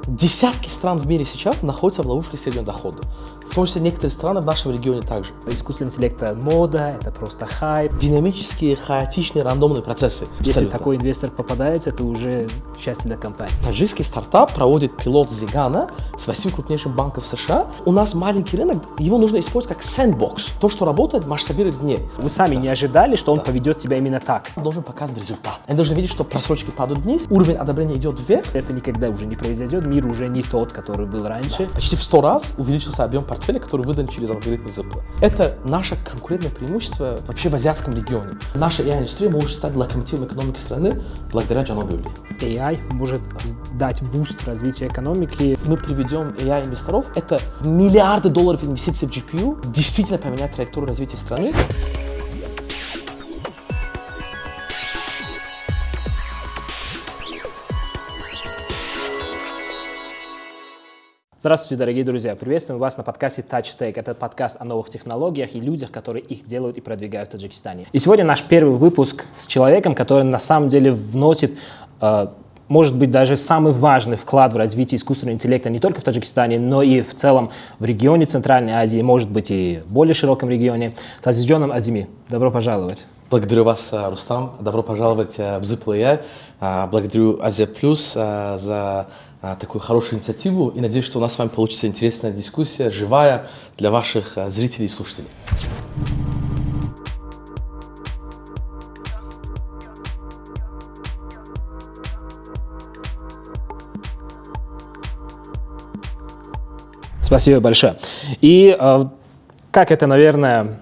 Десятки стран в мире сейчас находятся в ловушке среднего дохода. В том числе некоторые страны в нашем регионе также. Искусственный интеллект — это мода, это просто хайп. Динамические, хаотичные, рандомные процессы. Если Абсолютно. такой инвестор попадается, это уже счастье для компании. Таджикский стартап проводит пилот Зигана с 8 крупнейших банков США. У нас маленький рынок, его нужно использовать как сэндбокс. То, что работает, масштабировать вне. Вы сами не ожидали, что он поведет себя именно так. Он должен показывать результат. Они должны видеть, что просрочки падают вниз, уровень одобрения идет вверх. Это никогда уже не произойдет, мир уже не тот, который был раньше. Почти в 100 раз увеличился объем портфеля, который выдан через алгоритмы Zipla. Это наше конкурентное преимущество вообще в азиатском регионе. Наша AI-индустрия может стать локомотивом экономики страны благодаря Джанобиули. AI может дать буст развитию экономики. Мы приведем AI-инвесторов. Это миллиарды долларов инвестиций в GPU действительно поменяет траекторию развития страны. Здравствуйте, дорогие друзья! Приветствуем вас на подкасте TouchTech. Это подкаст о новых технологиях и людях, которые их делают и продвигают в Таджикистане. И сегодня наш первый выпуск с человеком, который на самом деле вносит, может быть, даже самый важный вклад в развитие искусственного интеллекта не только в Таджикистане, но и в целом в регионе Центральной Азии, может быть, и в более широком регионе. Тазиджоном Азими, добро пожаловать! Благодарю вас, Рустам. Добро пожаловать в Zipla AI. Благодарю Азия Плюс за такую хорошую инициативу и надеюсь, что у нас с вами получится интересная дискуссия, живая для ваших зрителей и слушателей. Спасибо большое. И как это, наверное,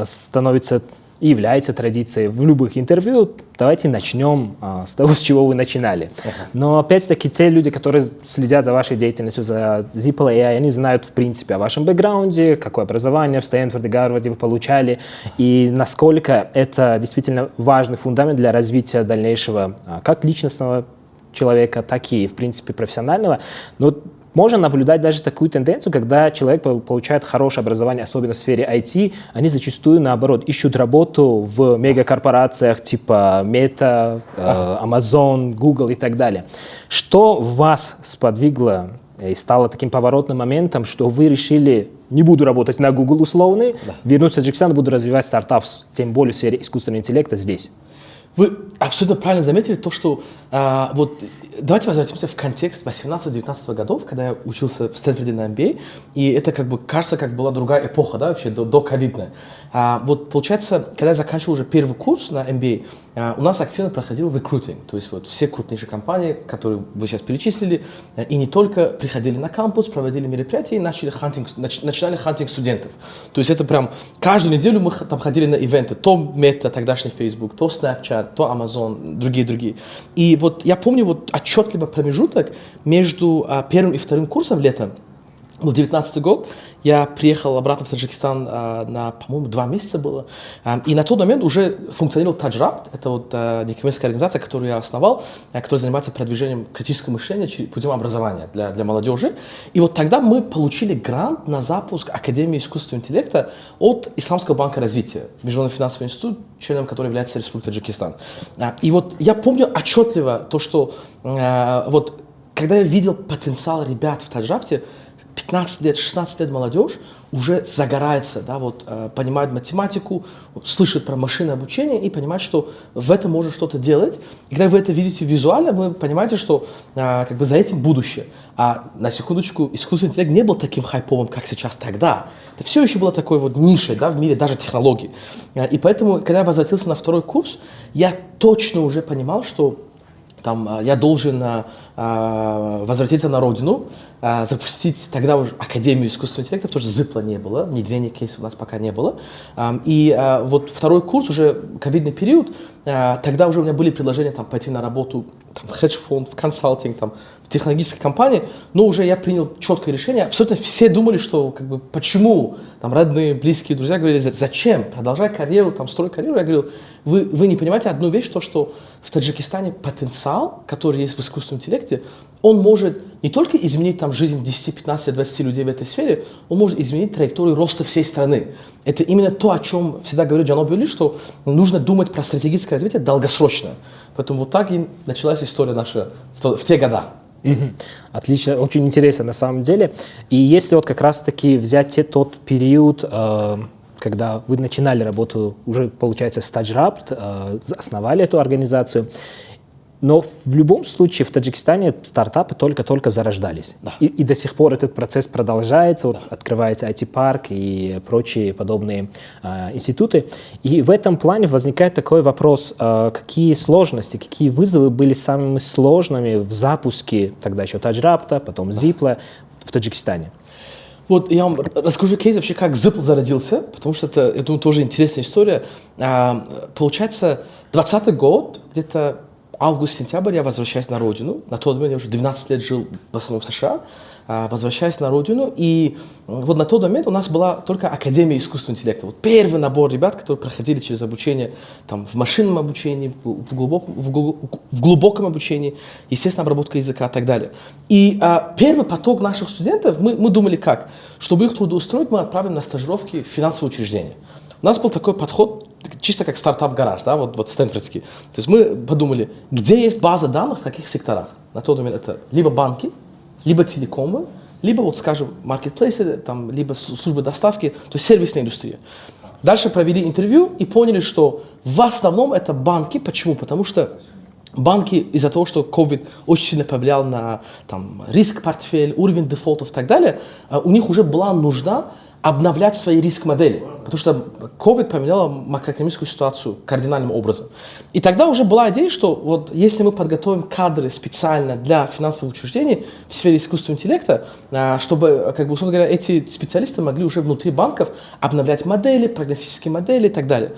становится и является традицией в любых интервью, давайте начнем с того, с чего вы начинали. Но опять-таки те люди, которые следят за вашей деятельностью, за Zipla AI, они знают в принципе о вашем бэкграунде, какое образование в Стэнфорде, Гарварде вы получали, и насколько это действительно важный фундамент для развития дальнейшего как личностного человека, так и, в принципе, профессионального. Но можно наблюдать даже такую тенденцию, когда человек получает хорошее образование, особенно в сфере IT, они зачастую, наоборот, ищут работу в мегакорпорациях типа Meta, Amazon, Google и так далее. Что вас сподвигло и стало таким поворотным моментом, что вы решили: не буду работать на Google условный, вернусь в Таджикистан, буду развивать стартап, тем более в сфере искусственного интеллекта здесь? Вы абсолютно правильно заметили то, что давайте возвратимся в контекст 18-19 годов, когда я учился в Стэнфорде на MBA, и это кажется, как была другая эпоха, да, вообще до ковидная. Вот получается, когда я заканчивал уже первый курс на MBA, у нас активно проходил рекрутинг, то есть вот все крупнейшие компании, которые вы сейчас перечислили, и не только приходили на кампус, проводили мероприятия и начинали хантинг студентов. То есть это прям каждую неделю мы там ходили на ивенты, то Meta, тогдашний Facebook, то Snapchat, то Amazon, другие. И вот я помню вот отчетливо промежуток между первым и вторым курсом летом, был 19-й год, я приехал обратно в Таджикистан на, по-моему, 2 месяца было. И на тот момент уже функционировал TouchRapt. Это вот некоммерческая организация, которую я основал, которая занимается продвижением критического мышления путем образования для молодежи. И вот тогда мы получили грант на запуск Академии искусственного интеллекта от Исламского банка развития, Международный финансовый институт, членом которого является Республика Таджикистан. И вот я помню отчетливо то, что вот когда я видел потенциал ребят в TouchRapt, 15 лет, 16 лет молодежь уже загорается, да, вот, понимает математику, вот, слышит про машинное обучение и понимает, что в этом можно что-то делать. И когда вы это видите визуально, вы понимаете, что как бы за этим будущее. А на секундочку, искусственный интеллект не был таким хайповым, как сейчас тогда. Это все еще было такой вот нишей, да, в мире даже технологий. И поэтому, когда я возвратился на второй курс, я точно уже понимал, что там я должен возвратиться на родину, запустить тогда уже Академию искусственного интеллекта, потому что Zipla не было, внедрения кейсов у нас пока не было. И вот второй курс, уже ковидный период, тогда уже у меня были предложения там, пойти на работу там, в хедж-фонд, в консалтинг, там, в технологической компании, но уже я принял четкое решение. Абсолютно все думали, что как бы, почему, там, родные, близкие, друзья говорили, зачем, продолжай карьеру, там, строй карьеру. Я говорил, вы не понимаете одну вещь, то, что в Таджикистане потенциал, который есть в искусственном интеллекте, он может не только изменить там, жизнь 10, 15, 20 людей в этой сфере, он может изменить траекторию роста всей страны. Это именно то, о чем всегда говорит Джанобиули, что нужно думать про стратегическое развитие долгосрочно. Поэтому вот так и началась история наша в те года. Мгм. Отлично, очень интересно на самом деле. И если вот как раз-таки взять тот период, когда вы начинали работу, уже, получается, StageRapt, основали эту организацию, но в любом случае в Таджикистане стартапы только-только зарождались. Да. И до сих пор этот процесс продолжается, вот открывается IT-парк и прочие подобные институты. И в этом плане возникает такой вопрос, какие сложности, какие вызовы были самыми сложными в запуске тогда еще TouchRapta, потом Zipla в Таджикистане? Вот я вам расскажу кейс вообще, как Zipl зародился, потому что это, я думаю, тоже интересная история. Получается, 2020 год, где-то август-сентябрь, я возвращаюсь на родину. На тот момент я уже 12 лет жил в основном в США. Возвращаюсь на родину, и вот на тот момент у нас была только Академия искусственного интеллекта. Вот первый набор ребят, которые проходили через обучение там, в машинном обучении, в глубоком обучении, естественно, обработка языка и так далее. И первый поток наших студентов, мы думали как? Чтобы их трудоустроить, мы отправим на стажировки в финансовые учреждения. У нас был такой подход, чисто как стартап-гараж, да, вот стэнфордский. То есть мы подумали, где есть база данных, в каких секторах. На тот момент это либо банки, либо телекомы, либо, вот скажем, маркетплейсы, там, либо службы доставки, то есть сервисная индустрия. Дальше провели интервью и поняли, что в основном это банки. Почему? Потому что банки из-за того, что COVID очень сильно повлиял на там, риск-портфель, уровень дефолтов и так далее, у них уже была нужда обновлять свои риск-модели, потому что COVID поменял макроэкономическую ситуацию кардинальным образом. И тогда уже была идея, что вот если мы подготовим кадры специально для финансовых учреждений в сфере искусственного интеллекта, чтобы, как бы, условно говоря, эти специалисты могли уже внутри банков обновлять модели, прогностические модели и так далее.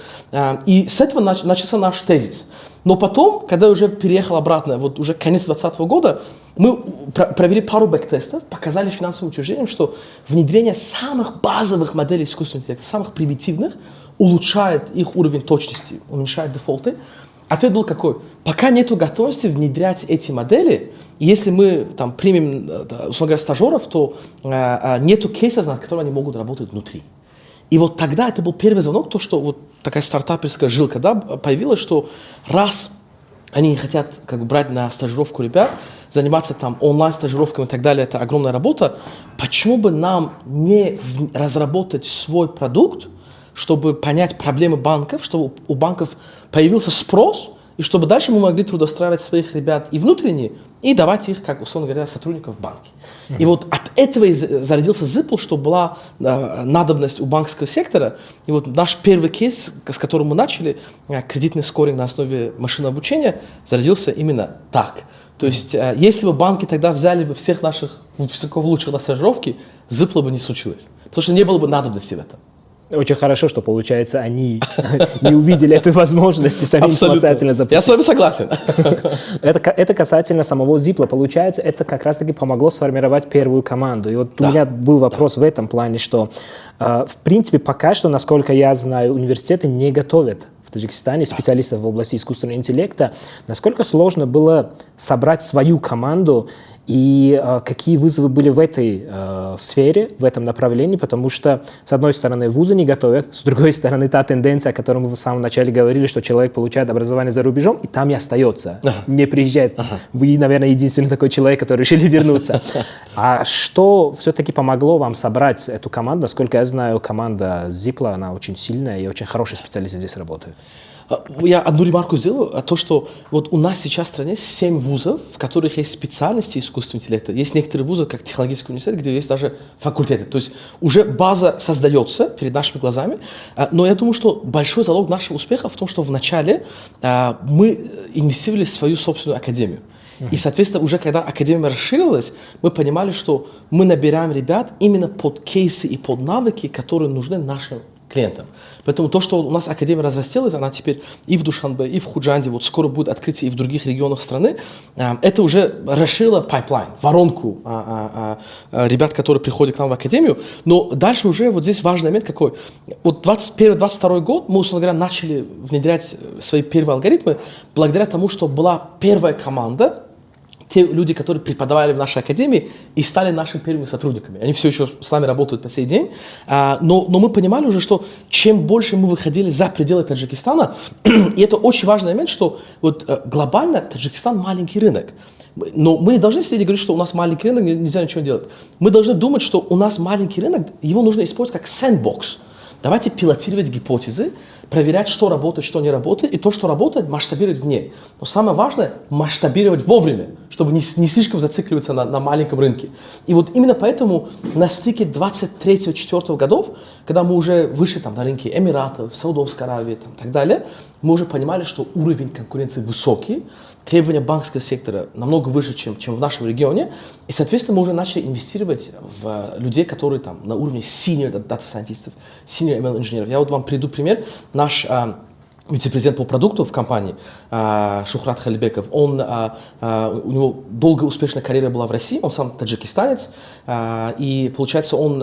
И с этого начался наш тезис. Но потом, когда я уже переехал обратно, вот уже конец 2020 года, мы провели пару бэк-тестов, показали финансовым учреждениям, что внедрение самых базовых моделей искусственного интеллекта, самых примитивных, улучшает их уровень точности, уменьшает дефолты. Ответ был какой? Пока нет готовности внедрять эти модели, если мы там, примем, условно говоря, стажеров, то нету кейсов, над которыми они могут работать внутри. И вот тогда это был первый звонок, то, что вот такая стартаперская жилка, да, появилась, что раз они не хотят как бы, брать на стажировку ребят, заниматься там онлайн-стажировками и так далее, это огромная работа, почему бы нам не разработать свой продукт, чтобы понять проблемы банков, чтобы у банков появился спрос, и чтобы дальше мы могли трудоустраивать своих ребят и внутренне, и давать их, как, условно говоря, сотрудников в банке. И вот от этого и зародился Zipl, что была надобность у банковского сектора. И вот наш первый кейс, с которым мы начали, кредитный скоринг на основе машинного обучения, зародился именно так. То есть, если бы банки тогда взяли бы всех наших выпускников лучших на стажировки, Zipl бы не случилось. Потому что не было бы надобности в этом. Очень хорошо, что, получается, они не увидели этой возможности сами самостоятельно запустить. Я с вами согласен. Это касательно самого Zipl. Получается, это как раз-таки помогло сформировать первую команду. И вот у меня был вопрос в этом плане, что, в принципе, пока что, насколько я знаю, университеты не готовят в Таджикистане специалистов в области искусственного интеллекта. Насколько сложно было собрать свою команду и какие вызовы были в этой сфере, в этом направлении, потому что, с одной стороны, вузы не готовят, с другой стороны, та тенденция, о которой мы в самом начале говорили, что человек получает образование за рубежом и там и остается, не приезжает. Вы, наверное, единственный такой человек, который решили вернуться. А что все-таки помогло вам собрать эту команду? Насколько я знаю, команда Zipl, она очень сильная и очень хорошие специалисты здесь работают. Я одну ремарку сделаю, то, что вот у нас сейчас в стране 7 вузов, в которых есть специальности искусственного интеллекта. Есть некоторые вузы, как технологический университет, где есть даже факультеты. То есть уже база создается перед нашими глазами. Но я думаю, что большой залог нашего успеха в том, что вначале мы инвестировали в свою собственную академию. И, соответственно, уже когда академия расширилась, мы понимали, что мы набираем ребят именно под кейсы и под навыки, которые нужны нашим клиентам. Поэтому то, что у нас академия разрастилась, она теперь и в Душанбе, и в Худжанде, вот скоро будет открытие и в других регионах страны, это уже расширило пайплайн, воронку ребят, которые приходят к нам в академию. Но дальше уже вот здесь важный момент какой. Вот 21-22 год мы, условно говоря, начали внедрять свои первые алгоритмы благодаря тому, что была первая команда, те люди, которые преподавали в нашей академии и стали нашими первыми сотрудниками. Они все еще с нами работают по сей день. Но мы понимали уже, что чем больше мы выходили за пределы Таджикистана, и это очень важный момент, что вот глобально Таджикистан маленький рынок. Но мы не должны сидеть и говорить, что у нас маленький рынок, нельзя ничего делать. Мы должны думать, что у нас маленький рынок, его нужно использовать как сэндбокс. Давайте пилотировать гипотезы, проверять, что работает, что не работает, и то, что работает, масштабировать в ней. Но самое важное – масштабировать вовремя, чтобы не слишком зацикливаться на маленьком рынке. И вот именно поэтому на стыке 23-24 годов, когда мы уже вышли на рынке Эмиратов, Саудовской Аравии и так далее, мы уже понимали, что уровень конкуренции высокий, требования банковского сектора намного выше, чем в нашем регионе. И, соответственно, мы уже начали инвестировать в людей, которые на уровне senior data scientistов, senior ML инженеров. Я вот вам приведу пример. Наш вице-президент по продукту в компании Шухрат Халибеков, у него долгая успешная карьера была в России, он сам таджикистанец, и получается он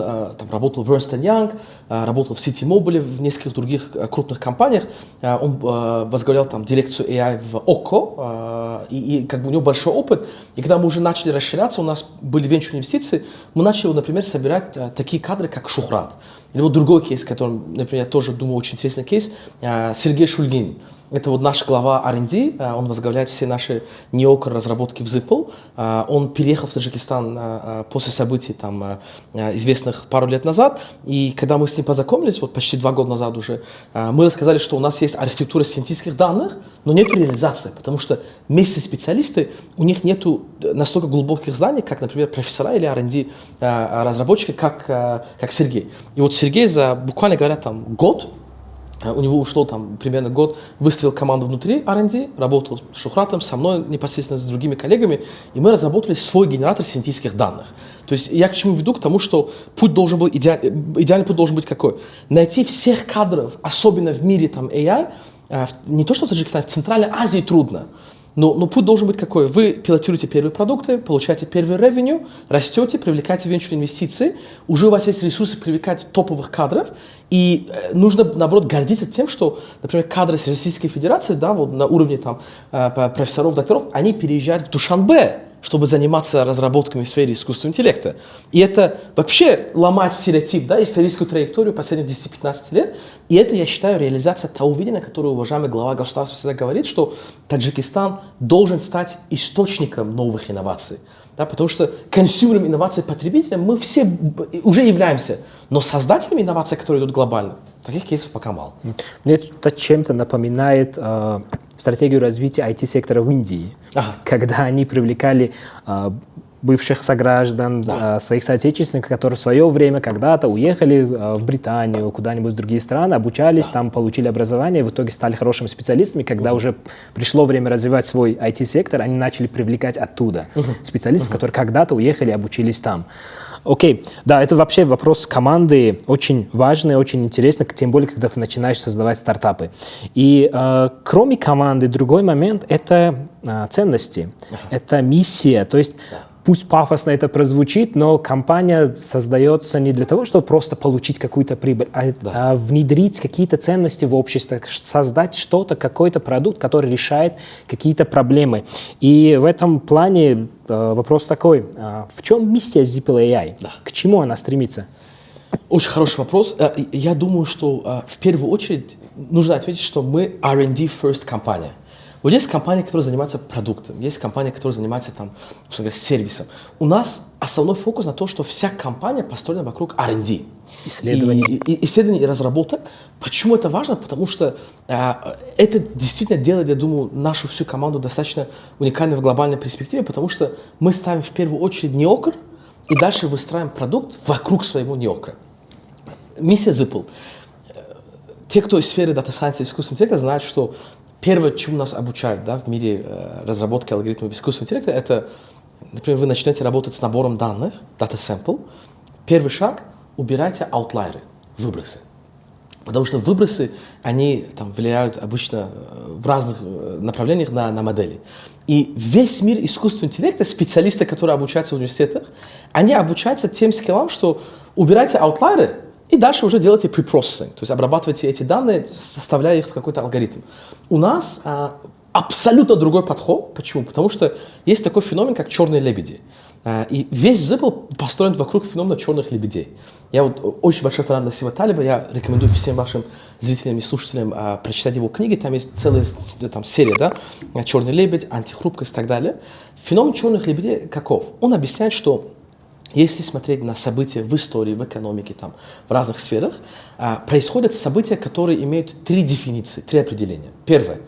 работал в Ernst Young, работал в City Mobile, в нескольких других крупных компаниях, он возглавлял дирекцию AI в ОККО, и у него большой опыт, и когда мы уже начали расширяться, у нас были венчурные инвестиции, мы начали, например, собирать такие кадры, как Шухрат. Или вот другой кейс, который, например, я тоже думаю, очень интересный кейс, Сергей Шульгин. Это вот наш глава R&D, он возглавляет все наши неокр разработки в Zipple. Он переехал в Таджикистан после событий известных пару лет назад. И когда мы с ним познакомились, вот почти 2 года назад уже, мы рассказали, что у нас есть архитектура синтетических данных, но нет реализации, потому что местные специалисты, у них нет настолько глубоких знаний, как, например, профессора или R&D разработчики, как Сергей. И вот Сергей за, буквально говоря, год, у него ушло примерно год, выстроил команду внутри R&D, работал с Шухратом, со мной непосредственно с другими коллегами, и мы разработали свой генератор синтетических данных. То есть я к чему веду? К тому, что путь должен был, идеальный путь должен быть какой? Найти всех кадров, особенно в мире AI, не то что в Таджикистане, в Центральной Азии трудно. Но путь должен быть какой? Вы пилотируете первые продукты, получаете первый ревеню, растете, привлекаете венчурные инвестиции, уже у вас есть ресурсы привлекать топовых кадров, и нужно, наоборот, гордиться тем, что, например, кадры с Российской Федерации, на уровне профессоров, докторов, они переезжают в Душанбе, чтобы заниматься разработками в сфере искусственного интеллекта. И это вообще ломать стереотип, историческую траекторию последних 10-15 лет. И это, я считаю, реализация того видения, которое уважаемый глава государства всегда говорит, что Таджикистан должен стать источником новых инноваций. Потому что консюмером инноваций, потребителем мы все уже являемся. Но создателями инноваций, которые идут глобально, таких кейсов пока мало. Мне это чем-то напоминает стратегию развития IT-сектора в Индии, когда они привлекали бывших сограждан, своих соотечественников, которые в свое время когда-то уехали в Британию, куда-нибудь в другие страны, обучались, там получили образование, и в итоге стали хорошими специалистами. Когда уже пришло время развивать свой IT-сектор, они начали привлекать оттуда специалистов, которые когда-то уехали и обучились там. Окей, да, это вообще вопрос команды очень важный, очень интересный, тем более, когда ты начинаешь создавать стартапы. И кроме команды, другой момент – это ценности, это миссия, то есть пусть пафосно это прозвучит, но компания создается не для того, чтобы просто получить какую-то прибыль, а внедрить какие-то ценности в общество, создать что-то, какой-то продукт, который решает какие-то проблемы. И в этом плане вопрос такой, в чем миссия Zipple AI? К чему она стремится? Очень хороший вопрос. Я думаю, что в первую очередь нужно ответить, что мы R&D first компания. Вот есть компании, которые занимаются продуктом, есть компании, которые занимаются сервисом. У нас основной фокус на то, что вся компания построена вокруг R&D. Исследований и разработок. Почему это важно? Потому что это действительно делает, я думаю, нашу всю команду достаточно уникальной в глобальной перспективе, потому что мы ставим в первую очередь неокр и дальше выстраиваем продукт вокруг своего неокра. Миссия Zipple. Те, кто из сферы Data Science и искусственного интеллекта, знают, что первое, чему нас обучают в мире разработки алгоритмов искусственного интеллекта, это, например, вы начнете работать с набором данных, data sample. Первый шаг – убирайте аутлайеры, выбросы. Потому что выбросы, они влияют обычно в разных направлениях на модели. И весь мир искусственного интеллекта, специалисты, которые обучаются в университетах, они обучаются тем скиллам, что убирайте аутлайеры, и дальше уже делайте препроцессинг, то есть обрабатывайте эти данные, вставляя их в какой-то алгоритм. У нас абсолютно другой подход. Почему? Потому что есть такой феномен, как черные лебеди. И весь Zipple построен вокруг феномена черных лебедей. Я вот очень большой фанат Нассима Талеба, я рекомендую всем вашим зрителям и слушателям прочитать его книги, там есть целая там, серия, да, «Черный лебедь», «Антихрупкость» и так далее. Феномен черных лебедей каков? Он объясняет, что если смотреть на события в истории, в экономике, там, в разных сферах, происходят события, которые имеют три дефиниции, три определения. Первое.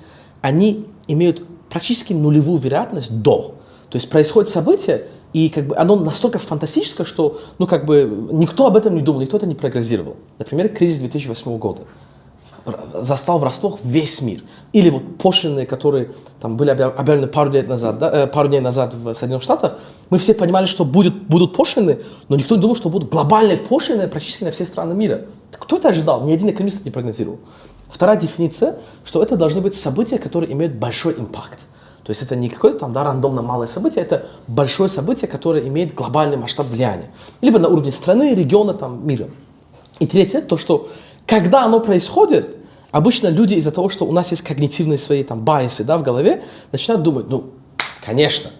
Они имеют практически нулевую вероятность до. То есть происходит событие, и как бы оно настолько фантастическое, что ну, как бы, никто об этом не думал, никто это не прогнозировал. Например, кризис 2008 года застал врасплох весь мир. Или вот пошлины, которые там, были объявлены пару дней назад в Соединенных Штатах, мы все понимали, что будут пошлины, но никто не думал, что будут глобальные пошлины практически на все страны мира. Кто это ожидал? Ни один экономист не прогнозировал. Вторая дефиниция, что это должны быть события, которые имеют большой импакт. То есть это не какое-то там, да, рандомно малое событие, это большое событие, которое имеет глобальный масштаб влияния. Либо на уровне страны, региона, там, мира. И третье, то что когда оно происходит, обычно люди из-за того, что у нас есть когнитивные свои там байсы, да, в голове, начинают думать, ну, конечно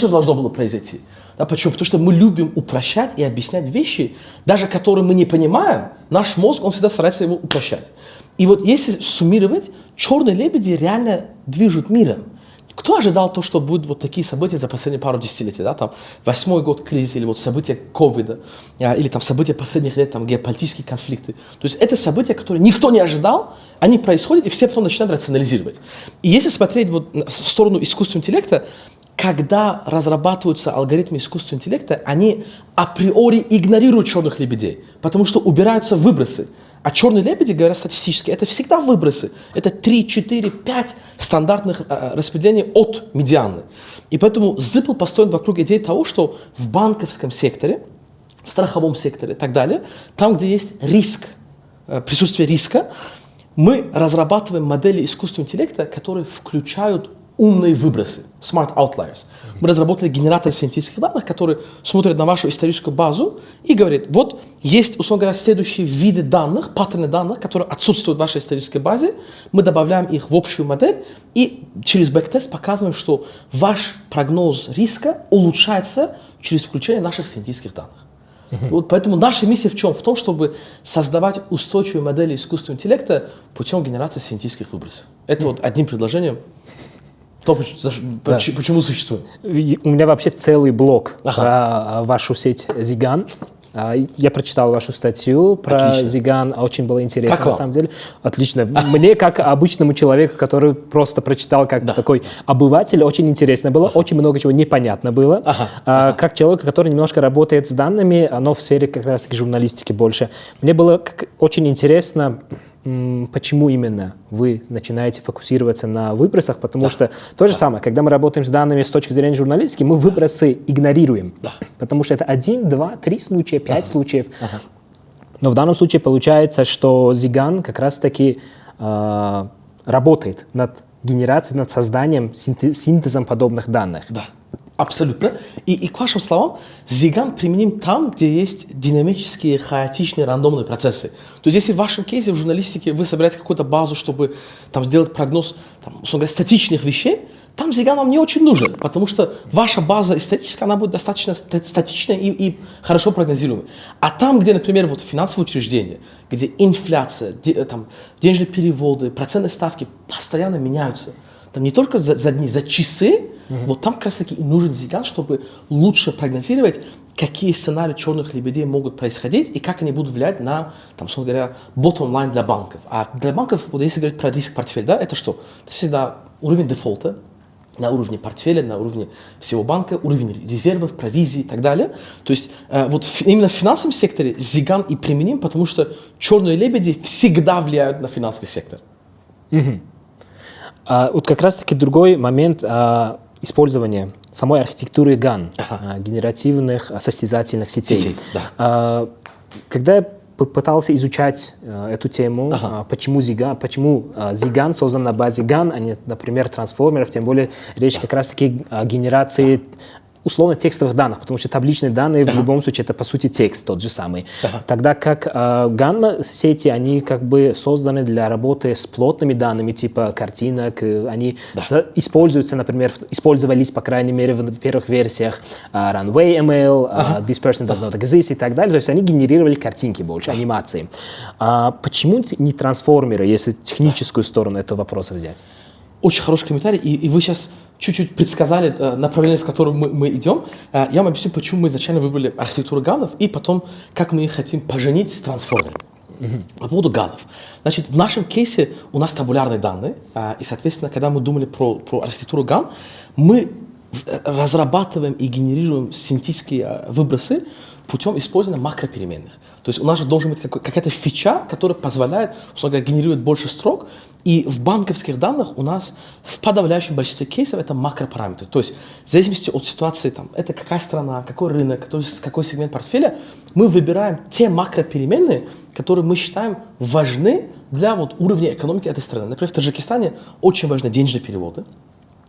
должно было произойти. Да, почему? Потому что мы любим упрощать и объяснять вещи, даже которые мы не понимаем, наш мозг, он всегда старается его упрощать. И вот если суммировать, черные лебеди реально движут миром. Кто ожидал то, что будут вот такие события за последние пару десятилетий, да, там, 8-й год кризиса, или вот события ковида, или там события последних лет, там, геополитические конфликты. То есть это события, которые никто не ожидал, они происходят, и все потом начинают рационализировать. И если смотреть вот в сторону искусственного интеллекта, когда разрабатываются алгоритмы искусственного интеллекта, они априори игнорируют черных лебедей, потому что убираются выбросы. А черные лебеди, говорят статистически, это всегда выбросы. Это 3, 4, 5 стандартных распределений от медианы. И поэтому Zipple построен вокруг идеи того, что в банковском секторе, в страховом секторе и так далее, там, где есть риск, присутствие риска, мы разрабатываем модели искусственного интеллекта, которые включают умные выбросы, smart outliers. Мы разработали генератор синтетических данных, который смотрит на вашу историческую базу и говорит, вот есть, условно говоря, следующие виды данных, паттерны данных, которые отсутствуют в вашей исторической базе, мы добавляем их в общую модель и через бэктест показываем, что ваш прогноз риска улучшается через включение наших синтетических данных. Вот поэтому наша миссия в чем? В том, чтобы создавать устойчивые модели искусственного интеллекта путем генерации синтетических выбросов. Это вот одним предложением. То, почему существует? У меня вообще целый блог про вашу сеть Zigан. Я прочитал вашу статью про Zigан, очень было интересно как на вам? самом деле. Отлично. Мне, как обычному человеку, который просто прочитал как такой обыватель, очень интересно было, очень много чего непонятно было. Как человек, который немножко работает с данными, но в сфере как раз-таки журналистики больше. Мне было очень интересно, почему именно вы начинаете фокусироваться на выбросах, потому что то же самое, когда мы работаем с данными с точки зрения журналистики, мы выбросы игнорируем, потому что это 1, 2, 3 случая, 5 случаев. Но в данном случае получается, что Zigан как раз-таки работает над генерацией, над созданием, синтезом подобных данных. Да. Абсолютно. И к вашим словам, Zigан применим там, где есть динамические, хаотичные, рандомные процессы. То есть, если в вашем кейсе в журналистике вы собираете какую-то базу, чтобы там, сделать прогноз там, условно говоря, статичных вещей, там Zigан вам не очень нужен, потому что ваша база историческая, она будет достаточно статичная и хорошо прогнозируемая. А там, где, например, вот финансовые учреждения, где инфляция, там, денежные переводы, процентные ставки постоянно меняются, там не только за дни, за часы, вот там как раз таки и нужен Zigан, чтобы лучше прогнозировать, какие сценарии черных лебедей могут происходить и как они будут влиять на, там, условно говоря, bottom line для банков. А для банков, вот если говорить про риск-портфель, да, это что? Это всегда уровень дефолта, на уровне портфеля, на уровне всего банка, уровень резервов, провизий и так далее. То есть вот именно в финансовом секторе Zigан и применим, потому что черные лебеди всегда влияют на финансовый сектор. Вот как раз-таки другой момент использования самой архитектуры GAN, генеративных состязательных сетей. Когда я пытался изучать эту тему, почему Zigан создан на базе GAN, а не, например, трансформеров, тем более речь как раз-таки о генерации условно текстовых данных, потому что табличные данные в любом случае это по сути текст тот же самый. Тогда как гамма-сети, они как бы созданы для работы с плотными данными, типа картинок, они используются, например, использовались, по крайней мере, в первых версиях Runway ML, This Person Does Not Exist и так далее, то есть они генерировали картинки больше, анимации. Почему не трансформеры, если техническую сторону этого вопроса взять? Очень хороший комментарий, и вы сейчас чуть-чуть предсказали направление, в котором мы идем. Я вам объясню, почему мы изначально выбрали архитектуру ганов, и потом, как мы их хотим поженить с трансформером. По поводу ганов. Значит, в нашем кейсе у нас табулярные данные, и, соответственно, когда мы думали про архитектуру ган, мы разрабатываем и генерируем синтетические выбросы путем использования макропеременных. То есть у нас же должен быть какая-то фича, которая позволяет, условно говоря, генерировать больше строк. И в банковских данных у нас в подавляющем большинстве кейсов это макропараметры. То есть в зависимости от ситуации, там, это какая страна, какой рынок, какой сегмент портфеля, мы выбираем те макропеременные, которые мы считаем важны для вот уровня экономики этой страны. Например, в Таджикистане очень важны денежные переводы,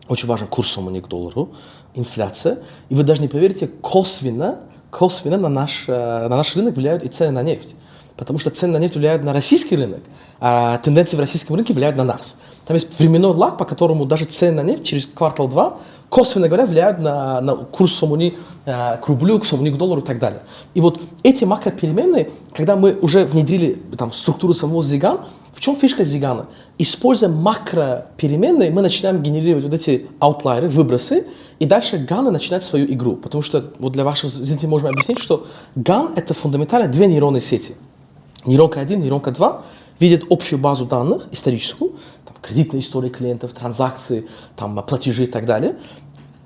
очень важен курс сомони к доллару, инфляция. И вы даже не поверите, косвенно на наш рынок влияют и цены на нефть. Потому что цены на нефть влияют на российский рынок, а тенденции в российском рынке влияют на нас. Там есть временной лаг, по которому даже цены на нефть через квартал-два, косвенно говоря, влияют на курс сомони к рублю, к сомони к доллару и так далее. И вот эти макропеременные, когда мы уже внедрили там, структуру самого Зиган, в чем фишка Зигана? Используя макропеременные, мы начинаем генерировать вот эти аутлайеры, выбросы, и дальше ганы начинают свою игру. Потому что вот для ваших зрителей можем объяснить, что ган — это фундаментально две нейронные сети. Нейронка 1, нейронка 2 видят общую базу данных, историческую, там, кредитные истории клиентов, транзакции, там, платежи и так далее.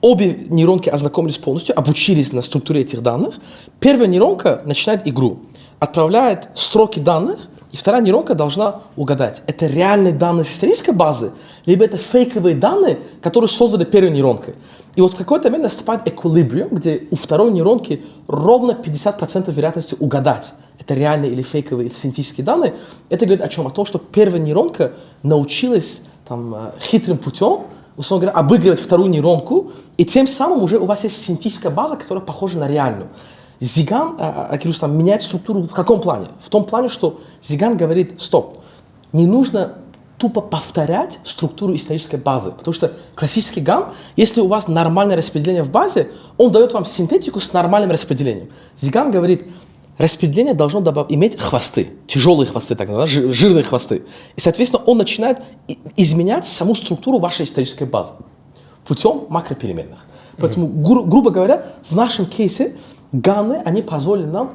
Обе нейронки ознакомились полностью, обучились на структуре этих данных. Первая нейронка начинает игру, отправляет строки данных, и вторая нейронка должна угадать, это реальные данные с исторической базы, либо это фейковые данные, которые созданы первой нейронкой. И вот в какой-то момент наступает эквилибриум, где у второй нейронки ровно 50% вероятности угадать, это реальные или фейковые или синтетические данные. Это говорит о чем? О том, что первая нейронка научилась там, хитрым путем, условно говоря, обыгрывать вторую нейронку, и тем самым уже у вас есть синтетическая база, которая похожа на реальную. Зиган, Акирустам, меняет структуру в каком плане? В том плане, что Зиган говорит, стоп, не нужно тупо повторять структуру исторической базы, потому что классический ган, если у вас нормальное распределение в базе, он дает вам синтетику с нормальным распределением. Зиган говорит, распределение должно иметь хвосты, тяжелые хвосты, так называемые, жирные хвосты. И, соответственно, он начинает изменять саму структуру вашей исторической базы путем макропеременных. Поэтому, грубо говоря, в нашем кейсе ганы, они позволили нам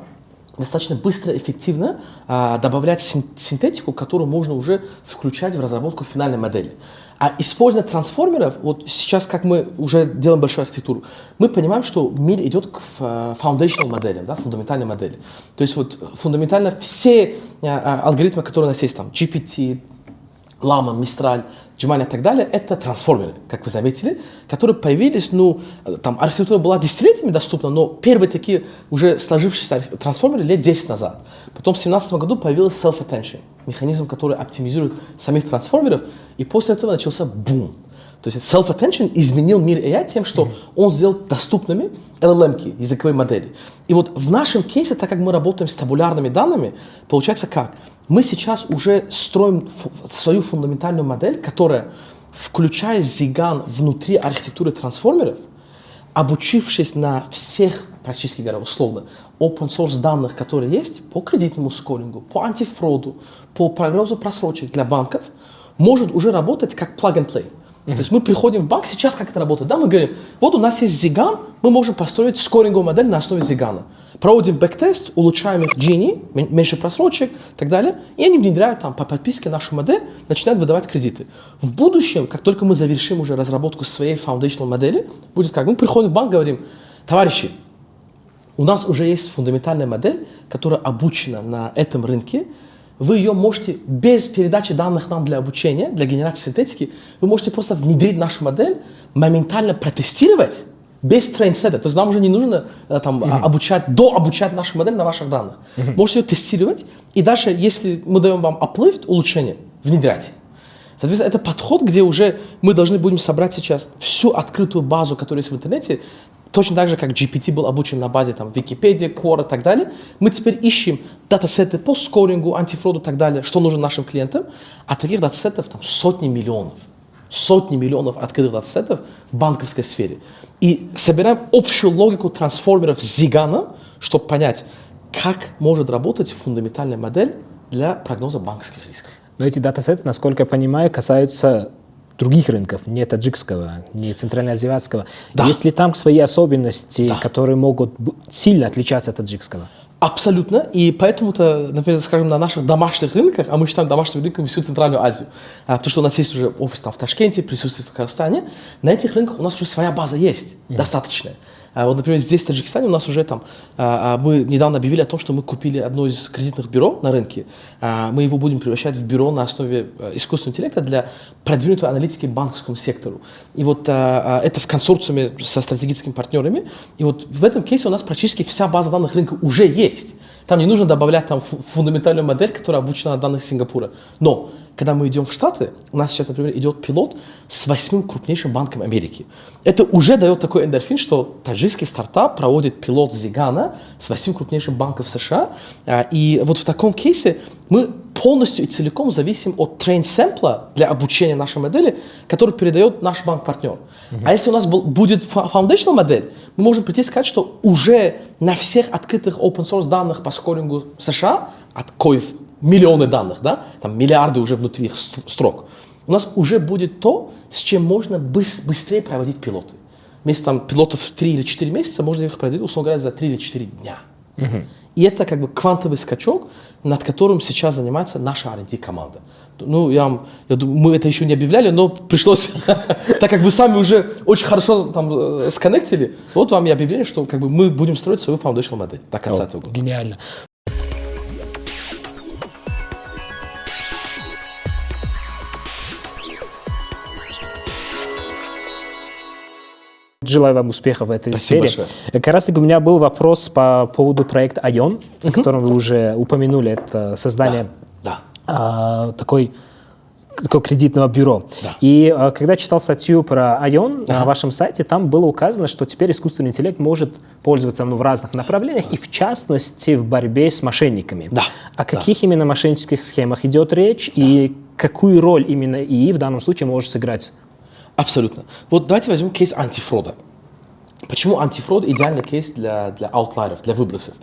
достаточно быстро и эффективно добавлять синтетику, которую можно уже включать в разработку финальной модели. А используя трансформеров, вот сейчас, как мы уже делаем большую архитектуру, мы понимаем, что мир идет к foundational моделям, да, фундаментальной модели. То есть вот фундаментально все алгоритмы, которые у нас есть, там, GPT, Llama, Mistral, Gemini и так далее, это трансформеры, как вы заметили, которые появились, там архитектура была десятилетиями доступна, но первые такие уже сложившиеся трансформеры лет 10 назад. Потом в 2017 году появился self-attention, механизм, который оптимизирует самих трансформеров, и после этого начался бум. То есть self-attention изменил мир AI тем, что он сделал доступными LLM-ки, языковые модели. И вот в нашем кейсе, так как мы работаем с табулярными данными, получается как? Мы сейчас уже строим свою фундаментальную модель, которая, включая Зиган внутри архитектуры трансформеров, обучившись на всех, практически говоря, условно, open-source данных, которые есть по кредитному скорингу, по антифроду, по прогнозу просрочек для банков, может уже работать как plug-and-play. То есть мы приходим в банк, сейчас как это работает? Да, мы говорим, вот у нас есть Зиган, мы можем построить скоринговую модель на основе Зигана. Проводим бэктест, улучшаем их Gini, меньше просрочек и так далее, и они внедряют там по подписке нашу модель, начинают выдавать кредиты. В будущем, как только мы завершим уже разработку своей foundational модели, будет как? Мы приходим в банк, говорим, товарищи, у нас уже есть фундаментальная модель, которая обучена на этом рынке, вы ее можете без передачи данных нам для обучения, для генерации синтетики, вы можете просто внедрить нашу модель, моментально протестировать без трейнсета. То есть нам уже не нужно дообучать нашу модель на ваших данных. Можете ее тестировать, и дальше, если мы даем вам uplift, улучшение, внедрять. Соответственно, это подход, где уже мы должны будем собрать сейчас всю открытую базу, которая есть в интернете, точно так же, как GPT был обучен на базе там, Википедии, Quora и так далее, мы теперь ищем датасеты по скорингу, антифроду и так далее, что нужно нашим клиентам, а таких датасетов там сотни миллионов открытых датасетов в банковской сфере. И собираем общую логику трансформеров с Зиганом, чтобы понять, как может работать фундаментальная модель для прогноза банковских рисков. Но эти датасеты, насколько я понимаю, касаются других рынков, не таджикского, не центральноазиатского. Да. Есть ли там свои особенности, Да. которые могут сильно отличаться от таджикского? Абсолютно. И поэтому-то, например, скажем, на наших домашних рынках, а мы считаем домашним рынком всю Центральную Азию, потому что у нас есть уже офис там в Ташкенте, присутствие в Казахстане, на этих рынках у нас уже своя база есть, достаточная. Вот, например, здесь, в Таджикистане, у нас уже там, мы недавно объявили о том, что мы купили одно из кредитных бюро на рынке. Мы его будем превращать в бюро на основе искусственного интеллекта для продвинутой аналитики банковскому сектору. И вот это в консорциуме со стратегическими партнерами. И вот в этом кейсе у нас практически вся база данных рынка уже есть. Там не нужно добавлять там фундаментальную модель, которая обучена на данных Сингапура. Но когда мы идем в Штаты, у нас сейчас, например, идет пилот с 8 крупнейшим банком Америки. Это уже дает такой эндорфин, что таджикский стартап проводит пилот Зигана с 8 крупнейшим банком США. И вот в таком кейсе мы полностью и целиком зависим от трейн-сэмпла для обучения нашей модели, который передает наш банк-партнер. А если у нас будет foundational модель, мы можем прийти и сказать, что уже на всех открытых open-source данных по скорингу США, от коев миллионы данных, да, там миллиарды уже внутри их строк, у нас уже будет то, с чем можно быстрее проводить пилоты. Вместо там, пилотов в 3 или 4 месяца можно их проводить, условно говоря, за 3 или 4 дня. И это как бы квантовый скачок, над которым сейчас занимается наша R&D команда. Ну, я думаю, мы это еще не объявляли, но пришлось, так как вы сами уже очень хорошо там сконнектили, вот вам и объявление, что как бы мы будем строить свою foundational модель до конца этого года. Гениально. Желаю вам успехов в этой Спасибо сфере. большое. Как раз таки у меня был вопрос по поводу проекта ION, о котором вы уже упомянули. Это создание такого кредитного бюро. Да. И когда читал статью про ION на вашем сайте, там было указано, что теперь искусственный интеллект может пользоваться в разных направлениях, и в частности в борьбе с мошенниками. Да. О каких именно мошеннических схемах идет речь, и какую роль именно ИИ в данном случае может сыграть? Абсолютно. Вот давайте возьмем кейс антифрода. Почему антифрод идеальный кейс для аутлайеров, для выбросов?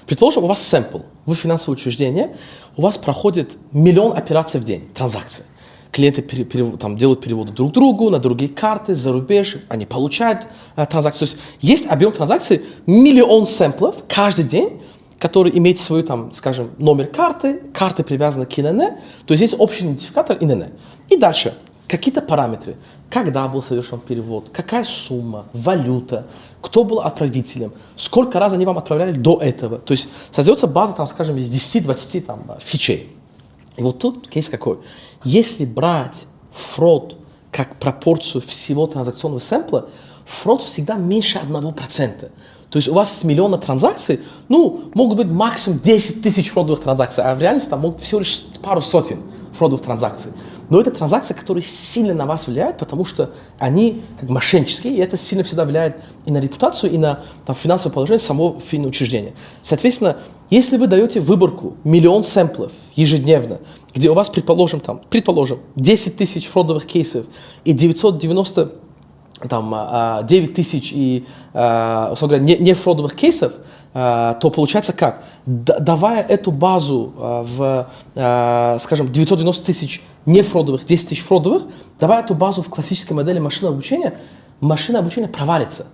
Предположим, у вас сэмпл, вы финансовое учреждение, у вас проходит 1 миллион операций в день, транзакций. Клиенты там, делают переводы друг другу на другие карты, за рубеж, они получают транзакции. То есть есть объем транзакций 1 миллион сэмплов каждый день, который имеет свой, там, скажем, номер карты привязаны к ИНН, то есть есть общий идентификатор ИНН. И дальше какие-то параметры. Когда был совершен перевод, какая сумма, валюта, кто был отправителем, сколько раз они вам отправляли до этого. То есть создается база, там, скажем, из 10-20 там, фичей. И вот тут кейс какой. Если брать фрод как пропорцию всего транзакционного сэмпла, фрод всегда меньше 1%. То есть у вас с миллиона транзакций, могут быть максимум 10 тысяч фродовых транзакций, а в реальности там могут всего лишь пару сотен фродовых транзакций. Но это транзакции, которые сильно на вас влияют, потому что они как мошеннические, и это сильно всегда влияет и на репутацию, и на там, финансовое положение самого финучреждения. Соответственно, если вы даете выборку 1 миллион сэмплов ежедневно, где у вас, предположим, 10 тысяч фродовых кейсов и 990 9 тысяч и, условно говоря, не фродовых кейсов, то получается как? Давая эту базу скажем, 990 тысяч нефродовых, 10 тысяч фродовых, давая эту базу в классической модели машинного обучения провалится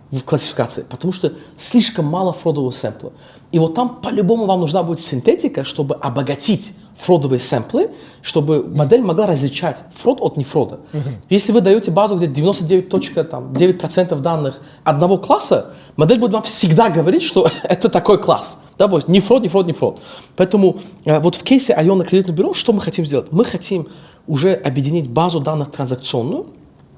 в классификации, потому что слишком мало фродового сэмпла. И вот там по-любому вам нужна будет синтетика, чтобы обогатить фродовые сэмплы, чтобы модель могла различать фрод от нефрода. Если вы даете базу, где 99.9% данных одного класса, модель будет вам всегда говорить, что это такой класс. Да, будет не фрод, не фрод, не фрод. Поэтому вот в кейсе ION кредитного бюро, что мы хотим сделать? Мы хотим уже объединить базу данных транзакционную,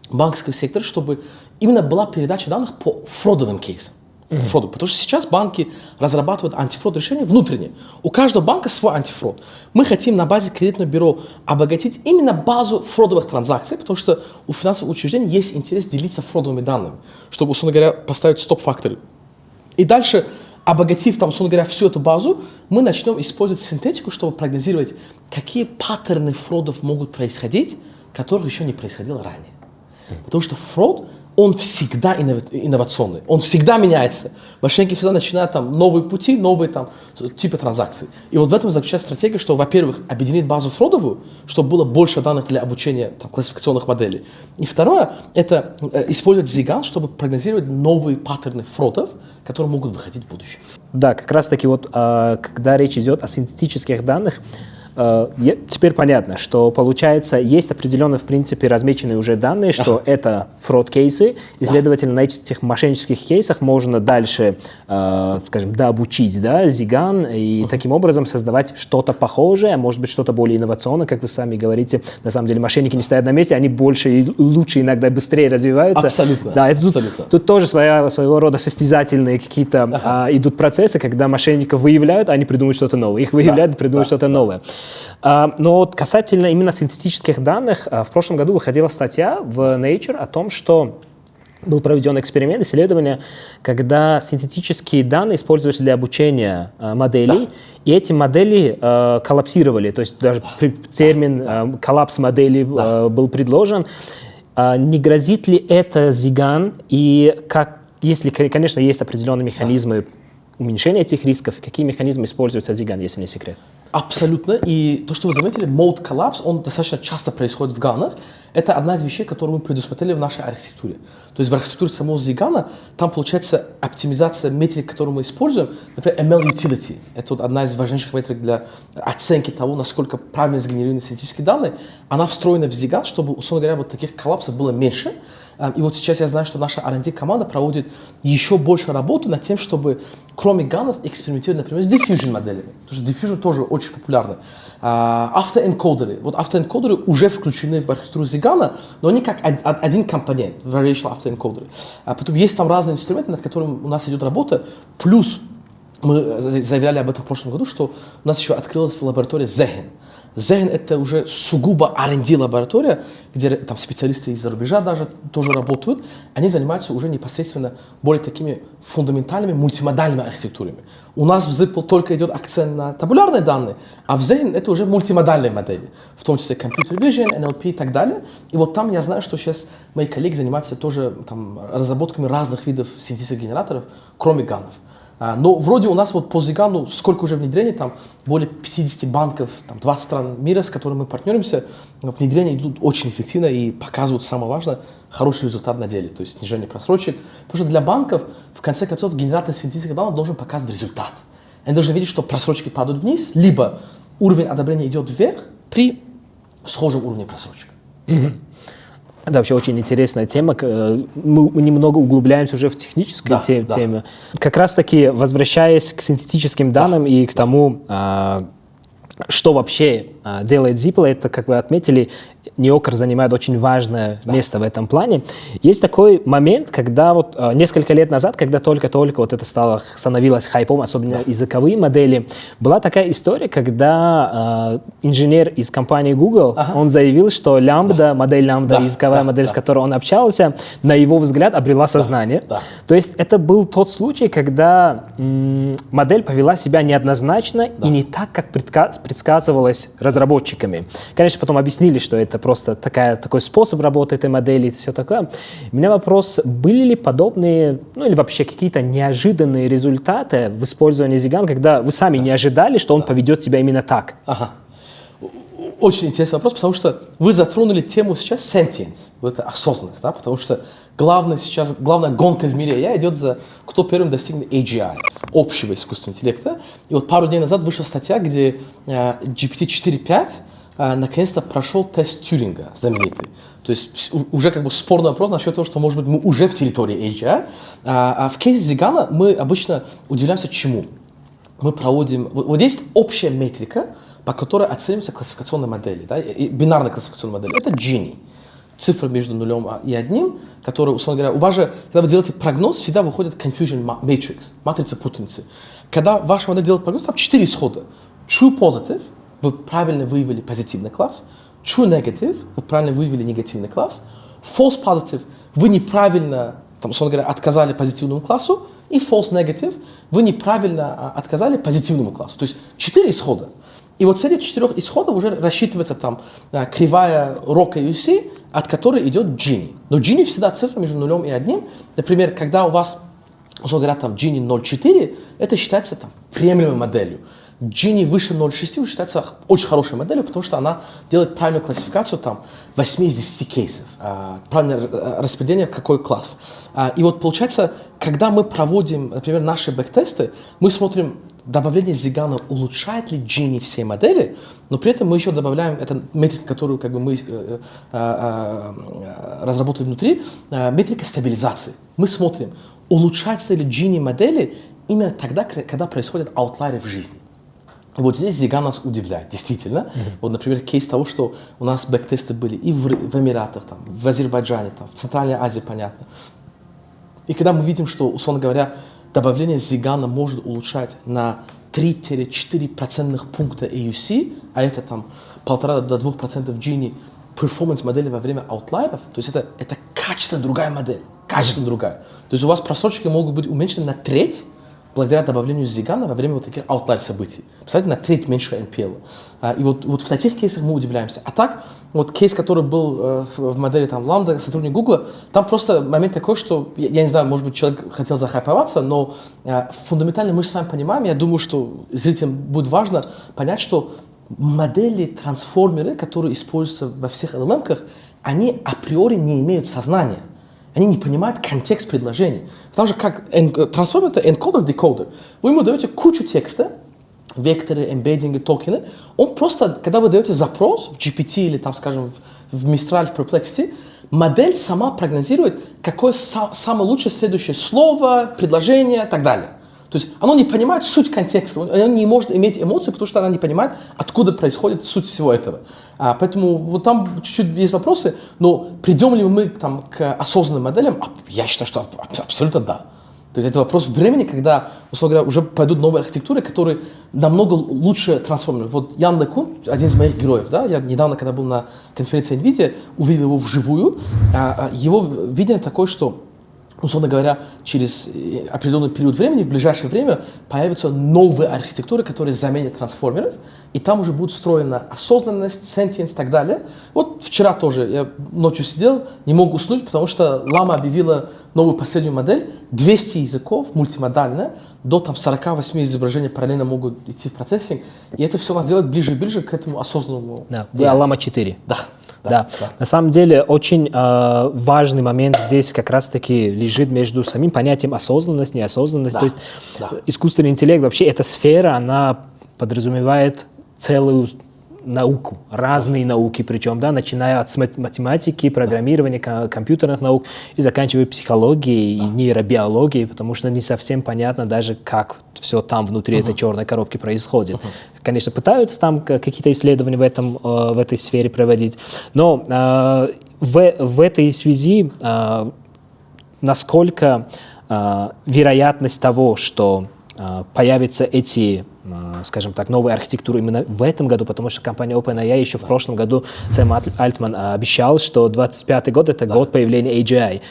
банковского сектора, чтобы именно была передача данных по фродовым кейсам. фроду. Потому что сейчас банки разрабатывают антифрод решения внутренние. У каждого банка свой антифрод. Мы хотим на базе кредитного бюро обогатить именно базу фродовых транзакций, потому что у финансовых учреждений есть интерес делиться фродовыми данными, чтобы, условно говоря, поставить стоп-факторы. И дальше, обогатив, там, условно говоря, всю эту базу, мы начнем использовать синтетику, чтобы прогнозировать, какие паттерны фродов могут происходить, которых еще не происходило ранее. Потому что фрод, он всегда инновационный, он всегда меняется. Мошенники всегда начинают там новые пути, новые там типы транзакций. И вот в этом заключается стратегия, что, во-первых, объединить базу фродовую, чтобы было больше данных для обучения там, классификационных моделей. И второе, это использовать Zigant, чтобы прогнозировать новые паттерны фродов, которые могут выходить в будущем. Да, как раз таки вот, когда речь идет о синтетических данных, теперь понятно, что получается, есть определенные, в принципе, размеченные уже данные, что это фрод-кейсы, и, следовательно, на этих мошеннических кейсах можно дальше, скажем, дообучить, да, Zigant, и таким образом создавать что-то похожее, а может быть, что-то более инновационное, как вы сами говорите. На самом деле, мошенники не стоят на месте, они больше и лучше, иногда быстрее развиваются. Абсолютно. Да, абсолютно. Тут тоже своего рода состязательные какие-то идут процессы, когда мошенников выявляют, а они придумывают что-то новое. Их выявляют, придумывают что-то новое. Но вот касательно именно синтетических данных, в прошлом году выходила статья в Nature о том, что был проведен эксперимент, исследование, когда синтетические данные использовались для обучения моделей, и эти модели коллапсировали, то есть даже термин коллапс модели был предложен. Не грозит ли это Zigant, и как, если, конечно, есть определенные механизмы уменьшения этих рисков, и какие механизмы используются Zigant, если не секрет? Абсолютно. И то, что вы заметили, mode collapse, он достаточно часто происходит в ганах. Это одна из вещей, которую мы предусмотрели в нашей архитектуре. То есть в архитектуре самого Zigant там получается оптимизация метрик, которую мы используем. Например, ML Utility. Это вот одна из важнейших метрик для оценки того, насколько правильно сгенерированы синтетические данные. Она встроена в Zigant, чтобы, условно говоря, вот таких коллапсов было меньше. И вот сейчас я знаю, что наша R&D команда проводит еще больше работы над тем, чтобы кроме ганов экспериментировать, например, с diffusion моделями. Потому что diffusion тоже очень популярны. Автоэнкодеры. Вот автоэнкодеры уже включены в архитектуру Zigant, но они как один компонент, variational автоэнкодеры. Потом есть там разные инструменты, над которыми у нас идет работа. Плюс мы заявляли об этом в прошлом году, что у нас еще открылась лаборатория Zehen. Zehen — это уже сугубо R&D лаборатория, где там специалисты из-за рубежа даже тоже работают. Они занимаются уже непосредственно более такими фундаментальными мультимодальными архитектурами. У нас в Zipple только идет акцент на табулярные данные, а в Zehen это уже мультимодальные модели, в том числе Computer Vision, NLP и так далее. И вот там я знаю, что сейчас мои коллеги занимаются тоже там, разработками разных видов синтетических генераторов, кроме ганов. Но вроде у нас вот по Zigant, сколько уже внедрений, там более 50 банков, там 20 стран мира, с которыми мы партнеримся, внедрения идут очень эффективно и показывают, самое важное, хороший результат на деле, то есть снижение просрочек. Потому что для банков, в конце концов, генератор синтетических данных должен показывать результат. Они должны видеть, что просрочки падают вниз, либо уровень одобрения идет вверх при схожем уровне просрочек. Это вообще очень интересная тема. Мы немного углубляемся уже в технической теме. Как раз-таки, возвращаясь к синтетическим данным и к тому, что вообще делает Zipple, это, как вы отметили, Неокр занимает очень важное место в этом плане. Есть такой момент, когда вот несколько лет назад, когда только-только вот это становилось хайпом, особенно языковые модели, была такая история, когда инженер из компании Google, он заявил, что модель Lambda, языковая модель, с которой он общался, на его взгляд, обрела сознание. То есть это был тот случай, когда модель повела себя неоднозначно и не так, как предсказывалось разработчиками. Конечно, потом объяснили, что это просто такой способ работы этой модели и все такое. У меня вопрос, были ли подобные, ну или вообще какие-то неожиданные результаты в использовании Zigant, когда вы сами не ожидали, что он поведет себя именно так? Очень интересный вопрос, потому что вы затронули тему сейчас sentience, это осознанность, да, потому что главная гонка в мире идет за кто первым достигнет AGI, общего искусственного интеллекта. И вот пару дней назад вышла статья, где GPT-4.5 наконец-то прошел тест Тьюринга знаменитый. То есть уже как бы спорный вопрос насчет того, что, может быть, мы уже в территории AGI. А в кейсе Zigant мы обычно удивляемся чему. Мы проводим... Вот есть общая метрика, по которой оцениваются классификационные модели, да, и бинарные классификационные модели. Это Gini. цифра между нулем и одним, которая, условно говоря, у вас же, когда вы делаете прогноз, всегда выходит confusion matrix, матрица путаницы. Когда ваша модель делает прогноз, там 4 исхода. True positive, вы правильно выявили позитивный класс. True negative, вы правильно выявили негативный класс. False positive, вы неправильно, там, условно говоря, отказали позитивному классу. И false negative, вы неправильно отказали позитивному классу. То есть 4 исхода. И вот с этих 4 исходов уже рассчитывается там кривая Рока UC, от которой идет Gini. Но Gini всегда цифра между нулем и одним. Например, когда у вас, условно говоря, там Gini 0,4, это считается там приемлемой моделью. Gini выше 0,6 уже считается очень хорошей моделью, потому что она делает правильную классификацию там 8 из 10 кейсов, правильное распределение в какой класс. И вот получается, когда мы проводим, например, наши бэктесты, мы смотрим, добавление Зигана улучшает ли Gini всей модели, но при этом мы еще добавляем, это метрика, которую как бы мы разработали внутри, метрика стабилизации. Мы смотрим, улучшается ли Gini модели именно тогда, когда происходят аутлайеры в жизни. Вот здесь Зиган нас удивляет, действительно. Вот, например, кейс того, что у нас бэктесты были и в Эмиратах, там, в Азербайджане, там, в Центральной Азии, понятно. И когда мы видим, что, условно говоря, добавление Зигана может улучшать на 3-4 процентных пункта AUC, а это там 1,5 до 2% Gini performance модели во время аутлайеров, то есть это качественно другая модель, качественно другая. То есть у вас просрочки могут быть уменьшены на треть, благодаря добавлению Зигана во время вот таких аутлайер событий. Представляете, на треть меньше NPL. И вот в таких кейсах мы удивляемся. А так, вот кейс, который был в модели там Lambda, сотрудник Google, там просто момент такой, что, я не знаю, может быть, человек хотел захайповаться, но фундаментально мы же с вами понимаем, я думаю, что зрителям будет важно понять, что модели, трансформеры, которые используются во всех LLM-ках, они априори не имеют сознания. Они не понимают контекст предложений. Потому что как трансформер — это encoder-decoder. Вы ему даете кучу текста, векторы, эмбеддинги, токены. Он просто, когда вы даете запрос в GPT или, там, скажем, в Mistral, в Perplexity, модель сама прогнозирует, какое самое лучшее следующее слово, предложение и так далее. То есть оно не понимает суть контекста, оно не может иметь эмоции, потому что она не понимает, откуда происходит суть всего этого. Поэтому вот там чуть-чуть есть вопросы, но придем ли мы там, к осознанным моделям? Я считаю, что абсолютно да. То есть это вопрос времени, когда, условно говоря, уже пойдут новые архитектуры, которые намного лучше трансформируют. Вот Ян Лекун, один из моих героев, да, я недавно, когда был на конференции NVIDIA, увидел его вживую. Его видение такое, что, условно говоря, через определенный период времени, в ближайшее время, появятся новые архитектуры, которые заменят трансформеров, и там уже будет встроена осознанность, sentience и так далее. Вот вчера тоже я ночью сидел, не мог уснуть, потому что Llama объявила новую последнюю модель, 200 языков, мультимодальная, до там 48 изображений параллельно могут идти в процессинг, и это все нас делает ближе и ближе к этому осознанному. Да, Llama 4. Да. На самом деле очень важный момент здесь как раз-таки лежит между самим понятием осознанность, неосознанность. Да. То есть искусственный интеллект, вообще эта сфера, она подразумевает целую науку, разные науки причем, да, начиная от математики, программирования, компьютерных наук и заканчивая психологией и нейробиологией, потому что не совсем понятно даже, как все там внутри этой черной коробки происходит. Конечно, пытаются там какие-то исследования в этой сфере проводить, но в этой связи насколько вероятность того, что появятся эти, скажем так, новые архитектуры именно в этом году, потому что компания OpenAI еще в прошлом году, Сэм Альтман обещал, что 2025 год — это год появления AGI.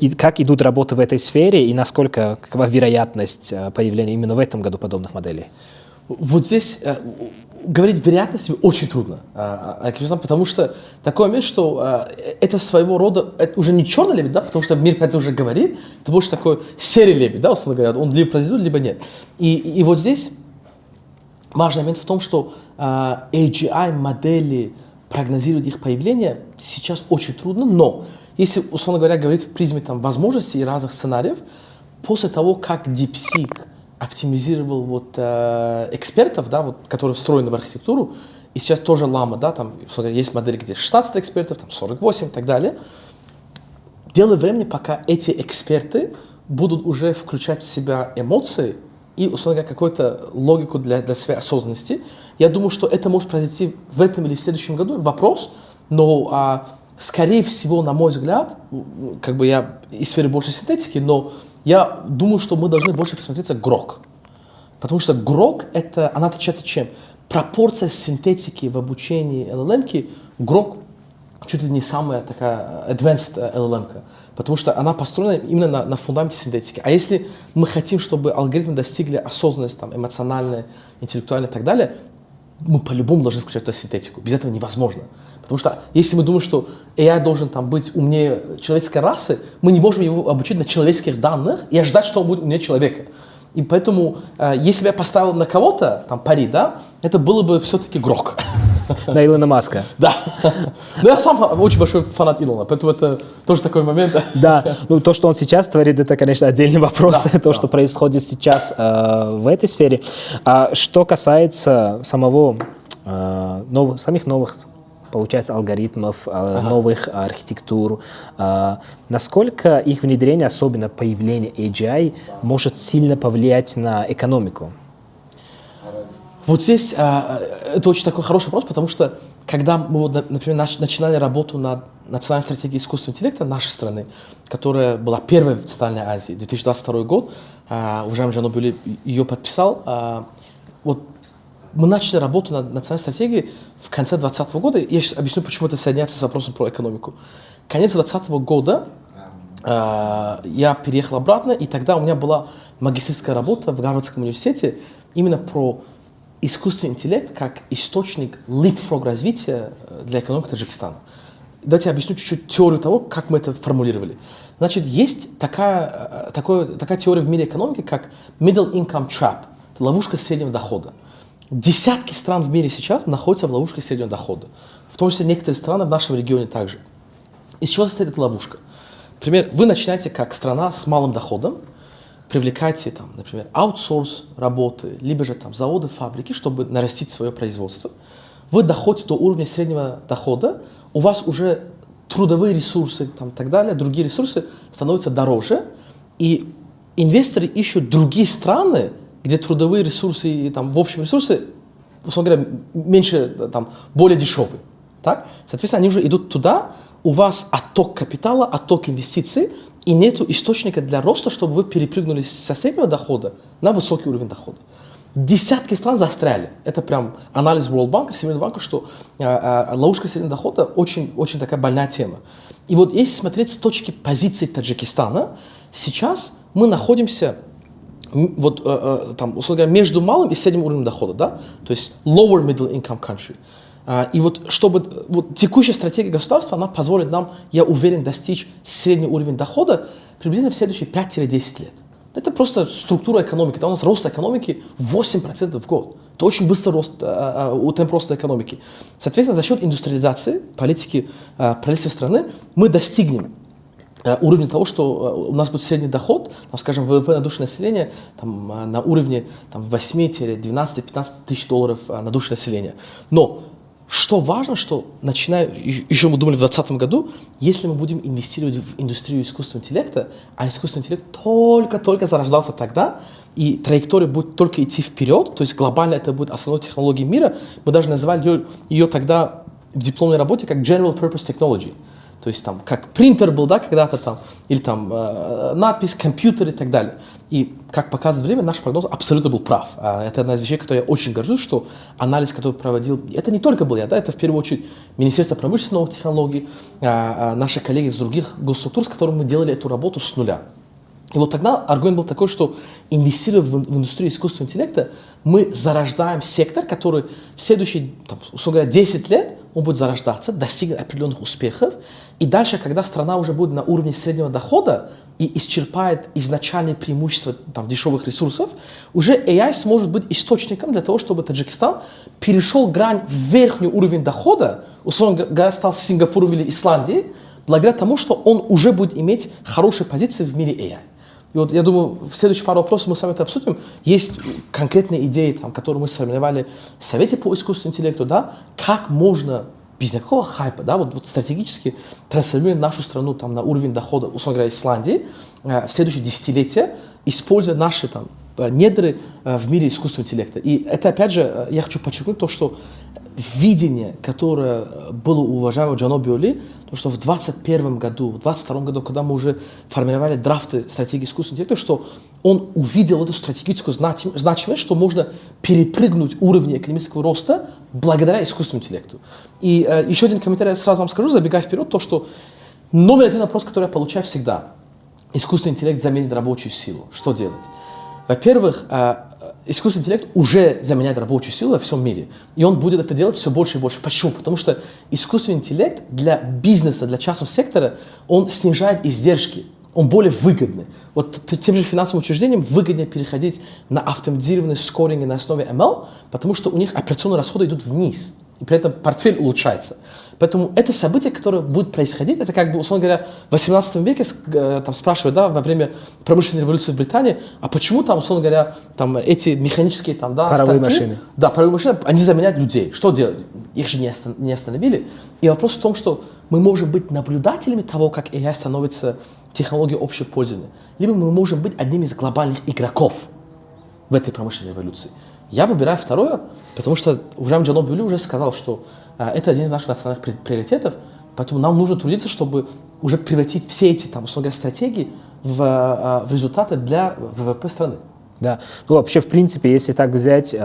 И как идут работы в этой сфере и какова вероятность появления именно в этом году подобных моделей? Вот здесь говорить вероятностями очень трудно, потому что такой момент, что это своего рода, это уже не черный лебедь, да, потому что мир это уже говорит, это больше такой серый лебедь, да, условно говоря, он либо произойдет, либо нет. И вот здесь важный момент в том, что AGI-модели, прогнозировать их появление сейчас очень трудно, но если, условно говоря, говорить в призме там, возможностей и разных сценариев, после того, как DeepSeek оптимизировал экспертов, да, которые встроены в архитектуру, и сейчас тоже Llama, да, там есть модели, где 16 экспертов, там 48 и так далее. Дело времени, пока эти эксперты будут уже включать в себя эмоции и, условно говоря, какую-то логику для своей осознанности. Я думаю, что это может произойти в этом или в следующем году. Вопрос, но скорее всего, на мой взгляд, как бы я из сферы больше синтетики, но я думаю, что мы должны больше присмотреться к Grok. Потому что Grok, она отличается чем? Пропорция синтетики в обучении LLM-ки, Grok чуть ли не самая такая advanced LLM-ка, потому что она построена именно на фундаменте синтетики. А если мы хотим, чтобы алгоритмы достигли осознанности, там, эмоциональной, интеллектуальной и так далее, мы по-любому должны включать туда синтетику. Без этого невозможно. Потому что если мы думаем, что AI должен там, быть умнее человеческой расы, мы не можем его обучить на человеческих данных и ожидать, что он будет умнее человека. И поэтому, если бы я поставил на кого-то там пари, да, это было бы все-таки Grok. На Илона Маска. Да. Но я сам очень большой фанат Илона, поэтому это тоже такой момент. Да, ну то, что он сейчас творит, это, конечно, отдельный вопрос, то, что происходит сейчас в этой сфере. А что касается самих новых, получается, алгоритмов, новых архитектур, насколько их внедрение, особенно появление AGI, может сильно повлиять на экономику? Вот здесь это очень такой хороший вопрос, потому что когда мы, вот, например, начинали работу над национальной стратегией искусственного интеллекта нашей страны, которая была первой в Центральной Азии, 2022 год, уважаемый Джанобюли ее подписал, вот мы начали работу над национальной стратегией в конце 2020 года. Я сейчас объясню, почему это соединяется с вопросом про экономику. Конец 2020 года я переехал обратно, и тогда у меня была магистерская работа в Гарвардском университете именно про искусственный интеллект как источник leapfrog развития для экономики Таджикистана. Давайте я объясню чуть-чуть теорию того, как мы это формулировали. Значит, есть такая теория в мире экономики, как middle income trap, ловушка среднего дохода. Десятки стран в мире сейчас находятся в ловушке среднего дохода. В том числе некоторые страны в нашем регионе также. Из чего состоит эта ловушка? Например, вы начинаете как страна с малым доходом, привлекаете, там, например, аутсорс работы, либо же там, заводы, фабрики, чтобы нарастить свое производство. Вы доходите до уровня среднего дохода, у вас уже трудовые ресурсы и так далее, другие ресурсы становятся дороже, и инвесторы ищут другие страны, где трудовые ресурсы и там, в общем ресурсы, условно говоря, меньше, там, более дешевые. Так? Соответственно, они уже идут туда, у вас отток капитала, отток инвестиций, и нет источника для роста, чтобы вы перепрыгнули со среднего дохода на высокий уровень дохода. Десятки стран застряли. Это прям анализ World Bank, Всемирного банка, что ловушка среднего дохода очень, очень такая больная тема. И вот если смотреть с точки позиции Таджикистана, сейчас мы находимся вот, там, условно говоря, между малым и средним уровнем дохода, да? То есть lower middle income country. И вот чтобы вот, текущая стратегия государства, она позволит нам, я уверен, достичь средний уровень дохода приблизительно в следующие 5-10 лет. Это просто структура экономики. Да, у нас рост экономики 8% в год. Это очень быстрый рост, темп роста экономики. Соответственно, за счет индустриализации, политики правительства страны, мы достигнем уровня того, что у нас будет средний доход, там, скажем, ВВП на душу населения там, на уровне 8-12-15 тысяч долларов на душу населения. Но что важно, что начиная, еще мы думали в 2020 году, если мы будем инвестировать в индустрию искусственного интеллекта, а искусственный интеллект только-только зарождался тогда, и траектория будет только идти вперед, то есть глобально это будет основной технологией мира, мы даже называли ее тогда в дипломной работе как General Purpose Technology. То есть там, как принтер был, да, когда-то там, или там надпись, компьютер и так далее. И, как показывает время, наш прогноз абсолютно был прав. Это одна из вещей, которой я очень горжусь, что анализ, который проводил, это не только был я, да, это в первую очередь Министерство промышленности и новых технологий, наши коллеги из других госструктур, с которыми мы делали эту работу с нуля. И вот тогда аргумент был такой, что инвестируя в индустрию искусственного интеллекта, мы зарождаем сектор, который в следующие, там, условно говоря, 10 лет он будет зарождаться, достигнет определенных успехов, и дальше, когда страна уже будет на уровне среднего дохода и исчерпает изначальные преимущества там, дешевых ресурсов, уже AI сможет быть источником для того, чтобы Таджикистан перешел грань в верхний уровень дохода, условно говоря, стал Сингапуром или Исландией, благодаря тому, что он уже будет иметь хорошие позиции в мире AI. И вот я думаю, в следующие пару вопросов мы с вами это обсудим. Есть конкретные идеи, там, которые мы сформировали в Совете по искусственному интеллекту, да, как можно без никакого хайпа, да, вот стратегически трансформировать нашу страну там, на уровень дохода, условно говоря, Исландии в следующие десятилетия, используя наши там, недры в мире искусственного интеллекта. И это, опять же, я хочу подчеркнуть то, что видение, которое было у уважаемого Джано Биоли, то, что в 2021 году, в 2022 году, когда мы уже формировали драфты стратегии искусственного интеллекта, что он увидел эту стратегическую значимость, что можно перепрыгнуть уровни экономического роста благодаря искусственному интеллекту. И еще один комментарий я сразу вам скажу, забегая вперед, то, что номер один вопрос, который я получаю всегда. Искусственный интеллект заменит рабочую силу. Что делать? Во-первых, искусственный интеллект уже заменяет рабочую силу во всем мире. И он будет это делать все больше и больше. Почему? Потому что искусственный интеллект для бизнеса, для частного сектора, он снижает издержки. Он более выгодный. Вот тем же финансовым учреждениям выгоднее переходить на автоматизированные скоринги на основе ML, потому что у них операционные расходы идут вниз. И при этом портфель улучшается. Поэтому это событие, которое будет происходить, это как бы, условно говоря, в 18 веке там, спрашивают, да, во время промышленной революции в Британии, а почему там, условно говоря, там, эти механические там, да, паровые станки, машины. Да, паровые машины, они заменяют людей. Что делать? Их же не остановили. И вопрос в том, что мы можем быть наблюдателями того, как AI становится технологией общего пользования, либо мы можем быть одним из глобальных игроков в этой промышленной революции. Я выбираю второе, потому что уважаемый Джано Биоли уже сказал, что это один из наших национальных приоритетов, поэтому нам нужно трудиться, чтобы уже превратить все эти, там, условно говоря, стратегии в результаты для ВВП страны. Да, ну вообще, в принципе, если так взять,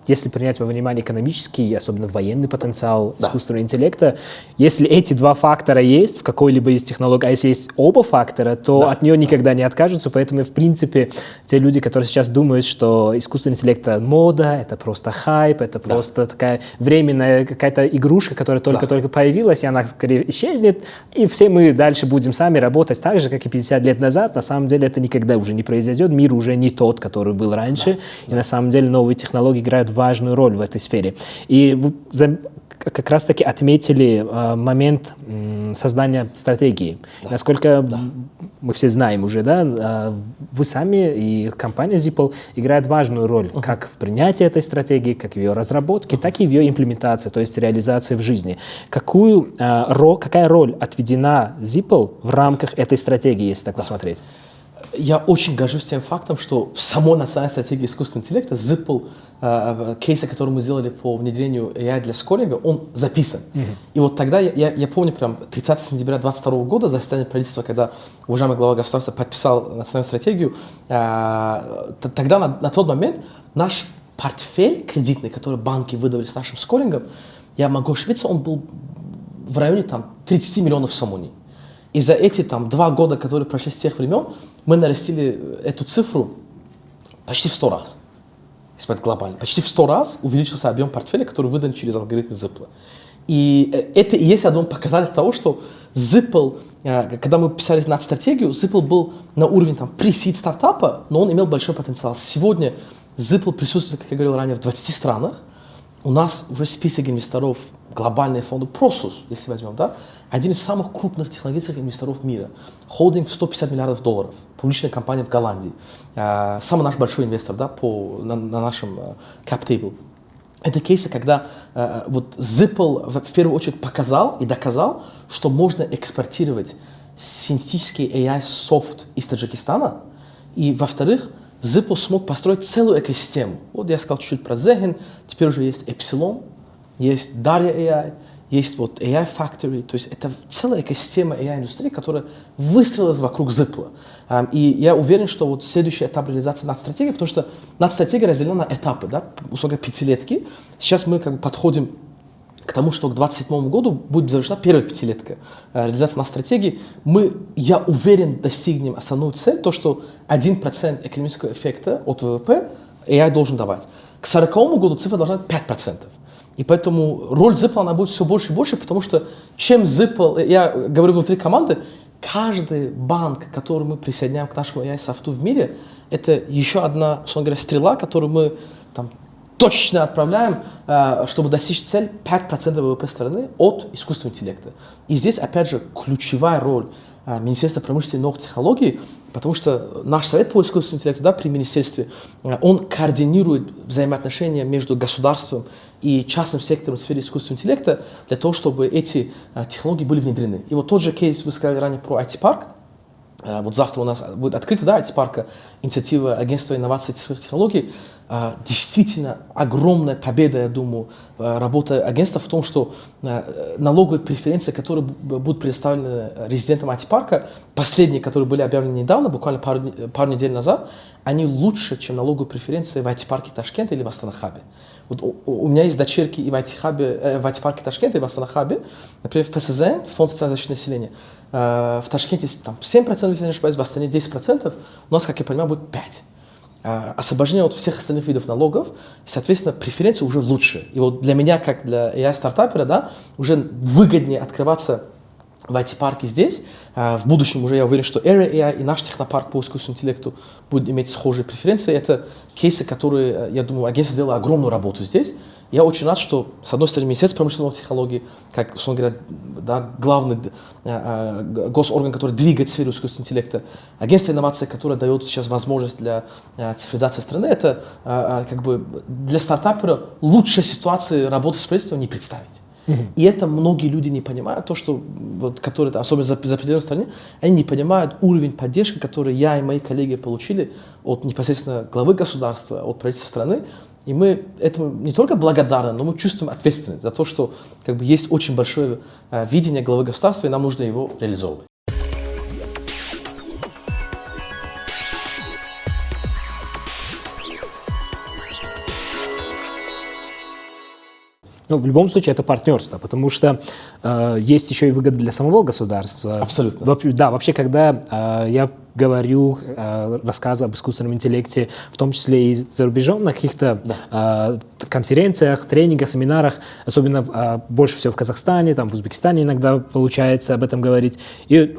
если принять во внимание экономический, особенно военный потенциал искусственного интеллекта, если эти два фактора есть в какой-либо из технологий, а если есть оба фактора, то от нее никогда не откажутся. Поэтому, в принципе, те люди, которые сейчас думают, что искусственный интеллект — это мода, это просто хайп, это просто такая временная какая-то игрушка, которая только-только появилась, и она скорее исчезнет, и все мы дальше будем сами работать так же, как и 50 лет назад. На самом деле это никогда уже не произойдет. Мир уже не тот, который был раньше. И на самом деле новые технологии играют важную роль в этой сфере. И вы как раз-таки отметили момент создания стратегии. Насколько мы все знаем уже, да, вы сами и компания Zipple играют важную роль как в принятии этой стратегии, как в ее разработке, так и в ее имплементации, то есть реализации в жизни. Какая роль отведена Zipple в рамках этой стратегии, если так посмотреть? Я очень горжусь тем фактом, что в самой национальной стратегии искусственного интеллекта Zipple, кейсы, который мы сделали по внедрению AI для скоринга, он записан. И вот тогда, я помню, прям 30 сентября 2022 года, заседание правительства, когда уважаемый глава государства подписал национальную стратегию, тогда на тот момент наш портфель кредитный, который банки выдавали с нашим скорингом, я могу ошибиться, он был в районе там, 30 миллионов сомоний. И за эти 2 года, которые прошли с тех времен, мы нарастили эту цифру почти в 100 раз. Если это глобально. Почти в 100 раз увеличился объем портфеля, который выдан через алгоритмы Zipple. И это и есть, я думаю, показатель того, что Zipple, когда мы писали над стратегию, Zipple был на уровне pre-seed стартапа, но он имел большой потенциал. Сегодня Zipple присутствует, как я говорил ранее, в 20 странах. У нас уже список инвесторов, глобальные фонды, Prosus, если возьмем, да, один из самых крупных технологических инвесторов мира. Холдинг в $150 миллиардов, публичная компания в Голландии. Самый наш большой инвестор, да, на нашем cap table. Это кейсы, когда вот Zipple в первую очередь показал и доказал, что можно экспортировать синтетический AI-софт из Таджикистана. И, во-вторых, Zipple смог построить целую экосистему. Вот я сказал чуть-чуть про Zegin, теперь уже есть Epsilon, есть Daria AI, есть вот AI Factory, то есть это целая экосистема AI-индустрии, которая выстроилась вокруг Zipple. И я уверен, что вот следующий этап реализации надстратегии, потому что надстратегия разделена на этапы, да, условно говоря, 5-летки. Сейчас мы как бы подходим к тому, что к 2027 году будет завершена первая 5-летка реализации надстратегии. Я уверен, достигнем основную цель, то, что 1% экономического эффекта от ВВП AI должен давать. К 2040 году цифра должна быть 5%. И поэтому роль Zipple, она будет все больше и больше, потому что чем Zipple, я говорю внутри команды, каждый банк, который мы присоединяем к нашему AI-софту в мире, это еще одна, условно говоря, стрела, которую мы там точечно отправляем, чтобы достичь цель 5% ВВП страны от искусственного интеллекта. И здесь, опять же, ключевая роль Министерства промышленности и новых технологий, потому что наш совет по искусственному интеллекту, да, при министерстве, он координирует взаимоотношения между государством и частным сектором в сфере искусственного интеллекта для того, чтобы эти технологии были внедрены. И вот тот же кейс, вы сказали ранее про IT-парк. Вот завтра у нас будет открыто, да, IT-парка, инициатива Агентства инноваций и цифровых технологий. действительно огромная победа, я думаю, работы агентства в том, что налоговые преференции, которые будут предоставлены резидентам IT-парка, последние, которые были объявлены недавно, буквально пару недель назад, они лучше, чем налоговые преференции в IT-парке Ташкента или в Астана-хабе. Вот у меня есть дочерки и в IT-парке Ташкента, и в Астана-хабе. Например, в ФСЗН, Фонд социальной защиты населения, в Ташкенте там 7%, если не ошибаюсь, в Астане 10%, у нас, как я понимаю, будет 5%. Освобождение от всех остальных видов налогов, соответственно, преференции уже лучше. И вот для меня, как для AI-стартапера, да, уже выгоднее открываться в IT-парке здесь. В будущем уже я уверен, что Area AI и наш технопарк по искусственному интеллекту будут иметь схожие преференции. Это кейсы, которые, я думаю, агентство сделало огромную работу здесь. Я очень рад, что, с одной стороны, Министерство промышленной технологий, как, условно говоря, да, главный госорган, который двигает сферу искусственного интеллекта, агентство инноваций, которое дает сейчас возможность для цифровизации страны, это как бы для стартапера лучшей ситуации работы с правительством не представить. И это многие люди не понимают, то, что, вот, которые, особенно за пределами страны, они не понимают уровень поддержки, который я и мои коллеги получили от непосредственно главы государства, от правительства страны. И мы этому не только благодарны, но мы чувствуем ответственность за то, что как бы, есть очень большое видение главы государства, и нам нужно его реализовывать. Ну, в любом случае, это партнерство, потому что есть еще и выгода для самого государства. Абсолютно. Да, вообще, когда я говорю, рассказываю об искусственном интеллекте, в том числе и за рубежом, на каких-то конференциях, тренингах, семинарах, особенно больше всего в Казахстане, там, в Узбекистане иногда получается об этом говорить, и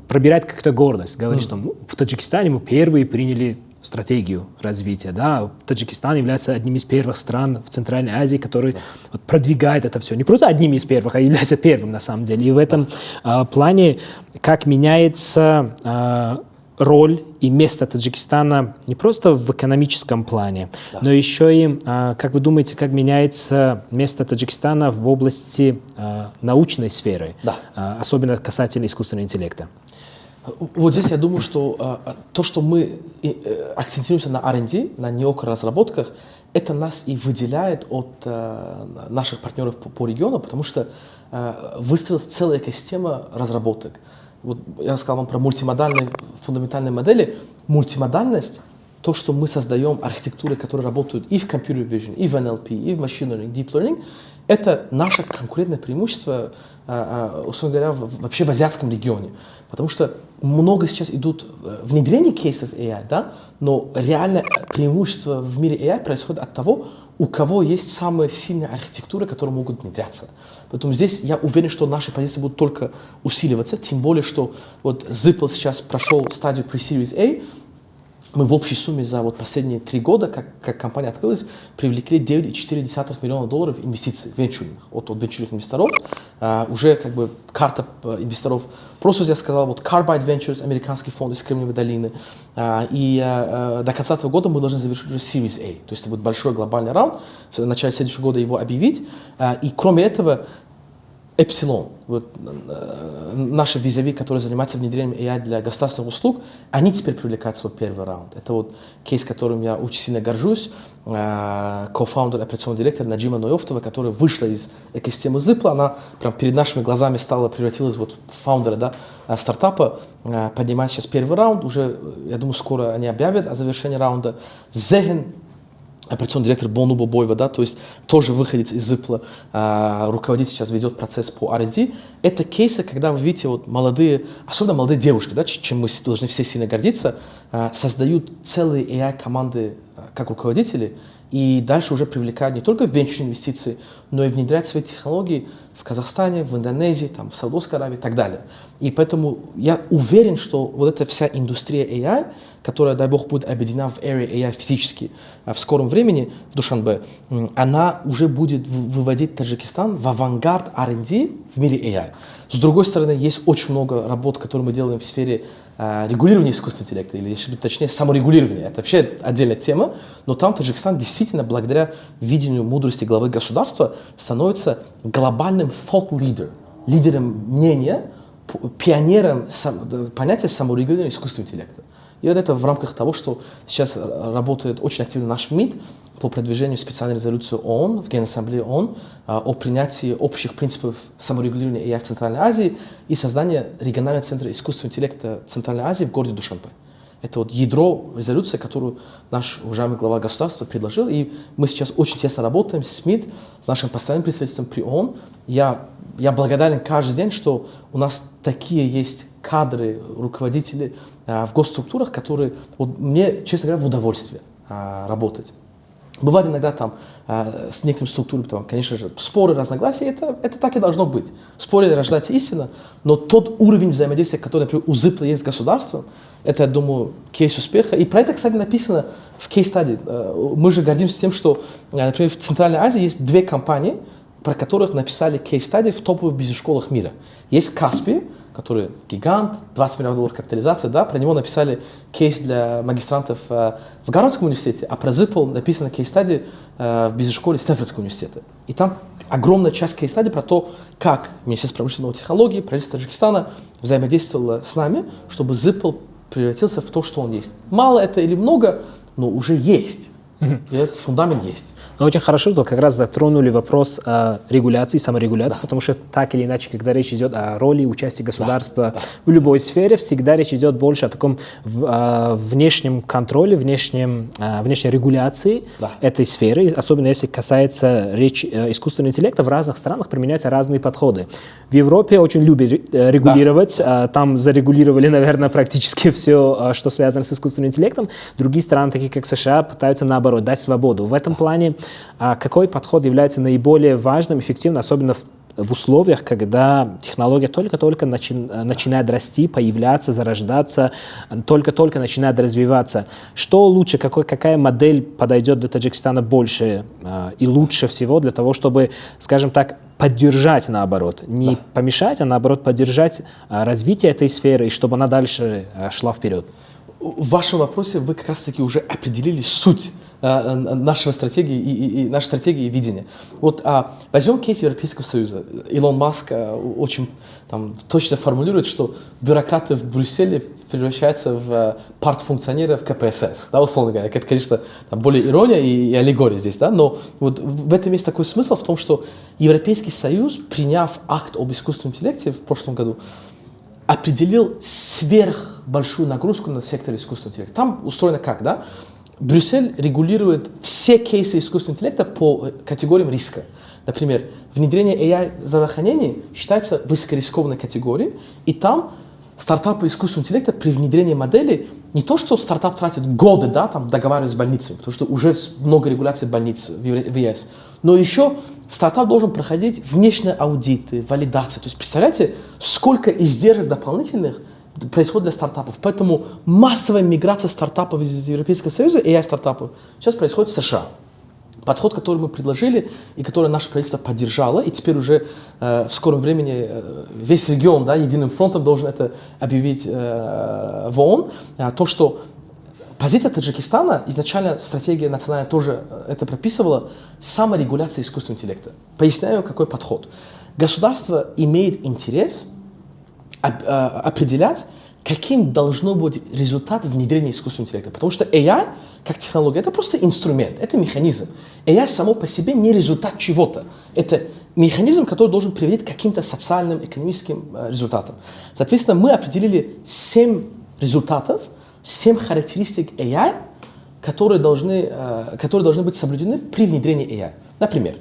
пробирать какую-то гордость, говорить, что в Таджикистане мы первые приняли стратегию развития. Да? Таджикистан является одним из первых стран в Центральной Азии, который вот, продвигает это все. Не просто одним из первых, а является первым на самом деле. И в этом плане, как меняется роль и место Таджикистана не просто в экономическом плане, но еще и, как вы думаете, как меняется место Таджикистана в области научной сферы, особенно касательно искусственного интеллекта? Вот здесь я думаю, что то, что мы акцентируемся на R&D, на неокр-разработках, это нас и выделяет от наших партнеров по региону, потому что выстроилась целая экосистема разработок. Вот я сказал вам про мультимодальные фундаментальные модели. Мультимодальность, то, что мы создаем архитектуры, которые работают и в Computer Vision, и в NLP, и в Machine Learning, Deep Learning, это наше конкурентное преимущество, условно говоря, вообще в азиатском регионе. Потому что много сейчас идут внедрение кейсов AI, да, но реальное преимущество в мире AI происходит от того, у кого есть самая сильная архитектура, которые могут внедряться. Поэтому здесь я уверен, что наши позиции будут только усиливаться, тем более, что вот Zipl сейчас прошел стадию Pre-Series A. Мы в общей сумме за вот последние 3 года, как компания открылась, привлекли $9,4 миллиона инвестиций венчурных от венчурных инвесторов. Уже как бы карта инвесторов. Просто я сказал, вот Carbide Ventures, американский фонд из Кремниевой долины. И до конца этого года мы должны завершить уже Series A. То есть это будет большой глобальный раунд. В начале следующего года его объявить. И кроме этого, Epsilon, вот, наши визави, которые занимаются внедрением AI для государственных услуг, они теперь привлекают свой первый раунд. Это вот кейс, которым я очень сильно горжусь. Кофаундер, операционный директор Наджима Ноевтова, которая вышла из экосистемы Zipl, она прям перед нашими глазами превратилась вот в фаундера, да, стартапа, поднимает сейчас первый раунд, уже, я думаю, скоро они объявят о завершении раунда. Зеген, операционный директор Бонуба Бойва, да, то есть тоже выходец из Zipl, руководитель сейчас ведет процесс по R&D. Это кейсы, когда вы видите вот молодые, особенно молодые девушки, да, чем мы должны все сильно гордиться, создают целые AI-команды как руководители и дальше уже привлекают не только венчурные инвестиции, но и внедряют свои технологии в Казахстане, в Индонезии, там, в Саудовской Аравии и так далее. И поэтому я уверен, что вот эта вся индустрия AI, которая, дай бог, будет объединена в Area AI физически в скором времени в Душанбе, она уже будет выводить Таджикистан в авангард R&D в мире AI. С другой стороны, есть очень много работ, которые мы делаем в сфере регулирования искусственного интеллекта, или, если точнее, саморегулирования. Это вообще отдельная тема, но там Таджикистан действительно, благодаря видению мудрости главы государства, становится глобальным thought leader, лидером мнения, пионером понятия саморегулирования искусственного интеллекта. И вот это в рамках того, что сейчас работает очень активно наш МИД по продвижению специальной резолюции ООН, в Генассамблее ООН, о принятии общих принципов саморегулирования AI в Центральной Азии и создания регионального центра искусственного интеллекта Центральной Азии в городе Душанбе. Это вот ядро резолюции, которую наш уважаемый глава государства предложил, и мы сейчас очень тесно работаем с МИД, с нашим постоянным представительством при ООН. Я благодарен каждый день, что у нас такие есть кадры, руководители в госструктурах, которые вот, мне, честно говоря, в удовольствие работать. Бывает иногда там с некоторыми структурами, там, конечно же, споры, разногласия, это так и должно быть. В споре рождается истина, но тот уровень взаимодействия, который, например, у Zipla есть с государством, это, я думаю, кейс успеха. И про это, кстати, написано в кейс-стадии. Мы же гордимся тем, что, например, в Центральной Азии есть две компании, про которых написали кейс-стадии в топовых бизнес-школах мира. Есть Каспи, который гигант, 20 миллионов долларов капитализация, да, про него написали кейс для магистрантов в Гарвардском университете, а про Zipl написано кейс-стадии в бизнес-школе Стэнфордского университета. И там огромная часть кейс-стадии про то, как Министерство промышленной технологии, правительство Таджикистана взаимодействовало с нами, чтобы Zipl превратился в то, что он есть. Мало это или много, но уже есть. И этот фундамент есть. Но очень хорошо, что как раз затронули вопрос регуляции, саморегуляции, потому что так или иначе, когда речь идет о роли участия государства в любой сфере, всегда речь идет больше о таком внешнем контроле, внешней регуляции этой сферы, особенно если касается искусственного интеллекта. В разных странах применяются разные подходы. В Европе очень любят регулировать, там зарегулировали, наверное, практически все, что связано с искусственным интеллектом. Другие страны, такие как США, пытаются наоборот дать свободу. В этом плане какой подход является наиболее важным, эффективным, особенно в условиях, когда технология только-только начинает расти, появляться, зарождаться, только-только начинает развиваться? Что лучше, какая модель подойдет для Таджикистана больше и лучше всего для того, чтобы, скажем так, поддержать, наоборот, не помешать, а наоборот поддержать развитие этой сферы, и чтобы она дальше шла вперед? В вашем вопросе вы как раз-таки уже определили суть нашей стратегии и видения. Вот возьмем кейс Европейского Союза. Илон Маск очень точно формулирует, что бюрократы в Брюсселе превращаются в партфункционеров КПСС, да, условно говоря. Это, конечно, более ирония и аллегория здесь, да, но вот в этом есть такой смысл в том, что Европейский Союз, приняв акт об искусственном интеллекте в прошлом году, определил сверхбольшую нагрузку на сектор искусственного интеллекта. Там устроено как, да? Брюссель регулирует все кейсы искусственного интеллекта по категориям риска. Например, внедрение AI в здравоохранении считается высокорискованной категорией, и там стартапы искусственного интеллекта при внедрении модели не то, что стартап тратит годы, да, там договариваясь с больницами, потому что уже много регуляций больниц в ЕС, но еще стартап должен проходить внешние аудиты, валидации. То есть представляете, сколько издержек дополнительных происходит для стартапов. Поэтому массовая миграция стартапов из Европейского Союза, AI-стартапов, сейчас происходит в США. Подход, который мы предложили и который наше правительство поддержало, и теперь уже в скором времени весь регион, да, единым фронтом должен это объявить в ООН, то, что позиция Таджикистана, изначально стратегия национальная тоже это прописывала, саморегуляция искусственного интеллекта. Поясняю, какой подход. Государство имеет интерес определять, каким должно быть результат внедрения искусственного интеллекта. Потому что AI, как технология, это просто инструмент, это механизм. AI само по себе не результат чего-то. Это механизм, который должен приводить к каким-то социальным, экономическим результатам. Соответственно, мы определили 7 результатов, 7 характеристик AI, которые должны быть соблюдены при внедрении AI. Например,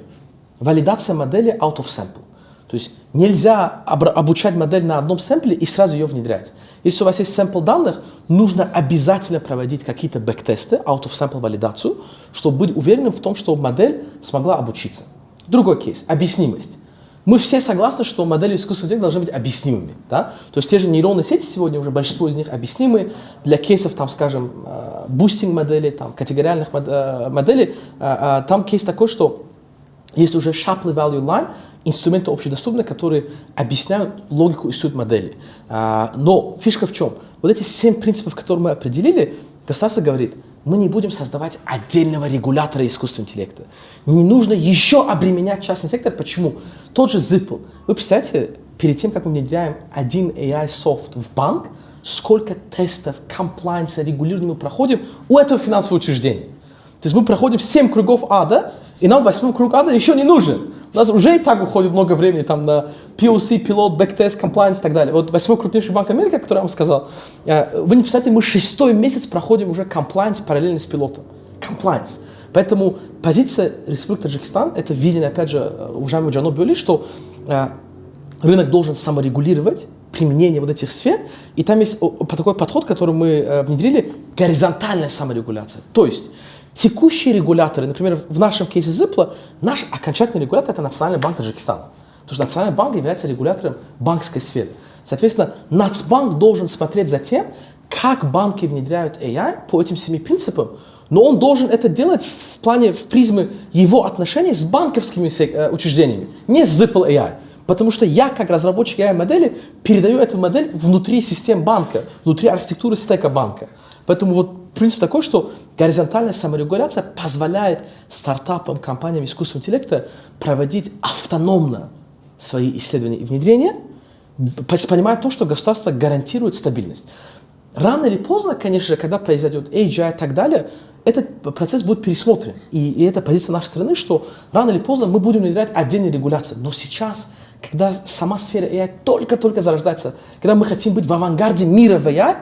валидация модели out of sample. То есть нельзя обучать модель на одном сэмпле и сразу ее внедрять. Если у вас есть сэмпл данных, нужно обязательно проводить какие-то бэк-тесты, out of sample валидацию, чтобы быть уверенным в том, что модель смогла обучиться. Другой кейс – объяснимость. Мы все согласны, что модели искусственного интеллекта должны быть объяснимыми. Да? То есть те же нейронные сети сегодня, уже большинство из них объяснимы. Для кейсов, там, скажем, бустинг моделей, там, категориальных моделей, там кейс такой, что есть уже Shapley Value Line, инструменты общедоступные, которые объясняют логику и суть модели. Но фишка в чем? Вот эти 7 принципов, которые мы определили, государство говорит, мы не будем создавать отдельного регулятора искусственного интеллекта. Не нужно еще обременять частный сектор. Почему? Тот же Zipl. Вы представляете, перед тем, как мы внедряем один AI-софт в банк, сколько тестов, комплайнса, регулирования мы проходим у этого финансового учреждения. То есть мы проходим 7 кругов ада, и нам 8-й круг ада еще не нужен. У нас уже и так уходит много времени там, на POC, пилот, бэктест, комплайнс и так далее. Вот 8-й крупнейший банк Америки, который я вам сказал, вы не представляете, мы 6-й месяц проходим уже комплайнс параллельно с пилотом. Комплайнс. Поэтому позиция Республики Таджикистан, это видение, опять же, уважаемого Джано Биоли, что рынок должен саморегулировать применение вот этих сфер, и там есть такой подход, который мы внедрили, горизонтальная саморегуляция. То есть текущие регуляторы, например, в нашем кейсе Zipla, наш окончательный регулятор – это Национальный банк Таджикистана. Потому что Национальный банк является регулятором банковской сферы. Соответственно, Нацбанк должен смотреть за тем, как банки внедряют AI по этим 7 принципам, но он должен это делать в призме его отношений с банковскими учреждениями, не с Zipla AI. Потому что я, как разработчик AI-модели, передаю эту модель внутри систем банка, внутри архитектуры стека банка. Поэтому вот принцип такой, что горизонтальная саморегуляция позволяет стартапам, компаниям искусственного интеллекта проводить автономно свои исследования и внедрения, понимая то, что государство гарантирует стабильность. Рано или поздно, конечно же, когда произойдет AGI и так далее, этот процесс будет пересмотрен. И это позиция нашей страны, что рано или поздно мы будем внедрять отдельные регуляции. Но сейчас, когда сама сфера AI только-только зарождается, когда мы хотим быть в авангарде мира в AI,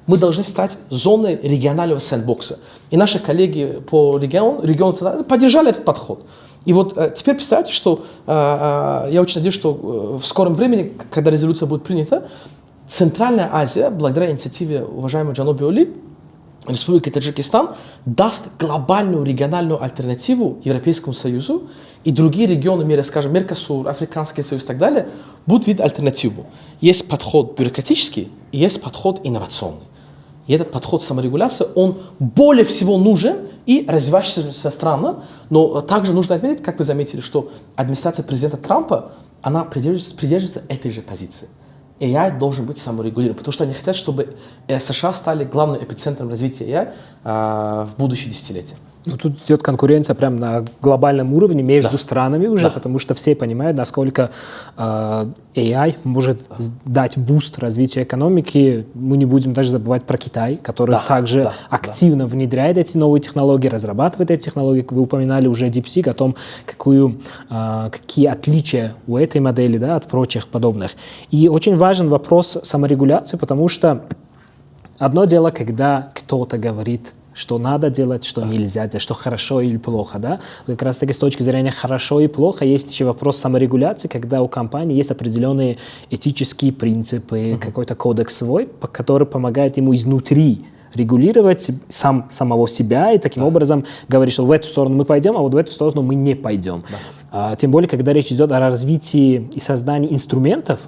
мы должны стать зоной регионального сэндбокса. И наши коллеги по региону поддержали этот подход. И вот теперь представьте, что я очень надеюсь, что в скором времени, когда резолюция будет принята, Центральная Азия, благодаря инициативе уважаемого Джано Биоли, Республики Таджикистан, даст глобальную региональную альтернативу Европейскому Союзу, и другие регионы мира, скажем, Меркосур, Африканский Союз и так далее, будут видеть альтернативу. Есть подход бюрократический и есть подход инновационный. И этот подход саморегуляции, он более всего нужен и развивающимся странам, но также нужно отметить, как вы заметили, что администрация президента Трампа, она придерживается этой же позиции. AI должен быть саморегулирован, потому что они хотят, чтобы США стали главным эпицентром развития AI в будущие десятилетия. Ну, тут идет конкуренция прямо на глобальном уровне между странами уже, потому что все понимают, насколько AI может дать буст развитию экономики. Мы не будем даже забывать про Китай, который также активно внедряет эти новые технологии, разрабатывает эти технологии. Вы упоминали уже DeepSeek, о том, какие отличия у этой модели от прочих подобных. И очень важен вопрос саморегуляции, потому что одно дело, когда кто-то говорит, что надо делать, что нельзя делать, что хорошо или плохо, да? Как раз таки с точки зрения хорошо и плохо есть еще вопрос саморегуляции, когда у компании есть определенные этические принципы, какой-то кодекс свой, который помогает ему изнутри регулировать самого себя и таким образом говорить, что в эту сторону мы пойдем, а вот в эту сторону мы не пойдем. Тем более, когда речь идет о развитии и создании инструментов,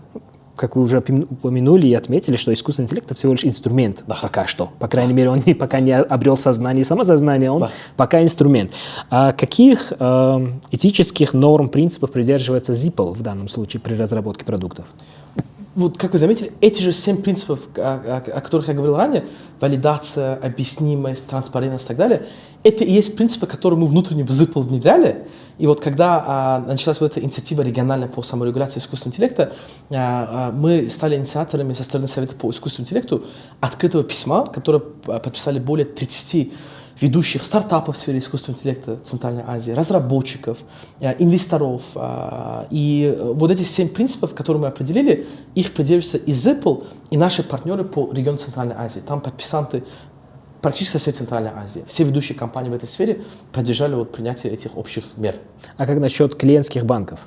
как вы уже упомянули и отметили, что искусственный интеллект – это всего лишь инструмент пока что. По крайней мере, он пока не обрел сознание и самосознание, он пока инструмент. А каких этических норм, принципов придерживается Zipl в данном случае при разработке продуктов? Вот, как вы заметили, эти же 7 принципов, о которых я говорил ранее, валидация, объяснимость, транспарентность и так далее, это и есть принципы, которые мы внутренне в Zipl внедряли. И вот когда началась вот эта инициатива региональная по саморегуляции искусственного интеллекта, мы стали инициаторами со стороны Совета по искусственному интеллекту открытого письма, которое подписали более 30 ведущих стартапов в сфере искусственного интеллекта Центральной Азии, разработчиков, инвесторов. И вот эти 7 принципов, которые мы определили, их придерживаются и Zipl, и наши партнеры по региону Центральной Азии. Там подписанты практически со всей Центральной Азии. Все ведущие компании в этой сфере поддержали принятие этих общих мер. А как насчет клиентских банков?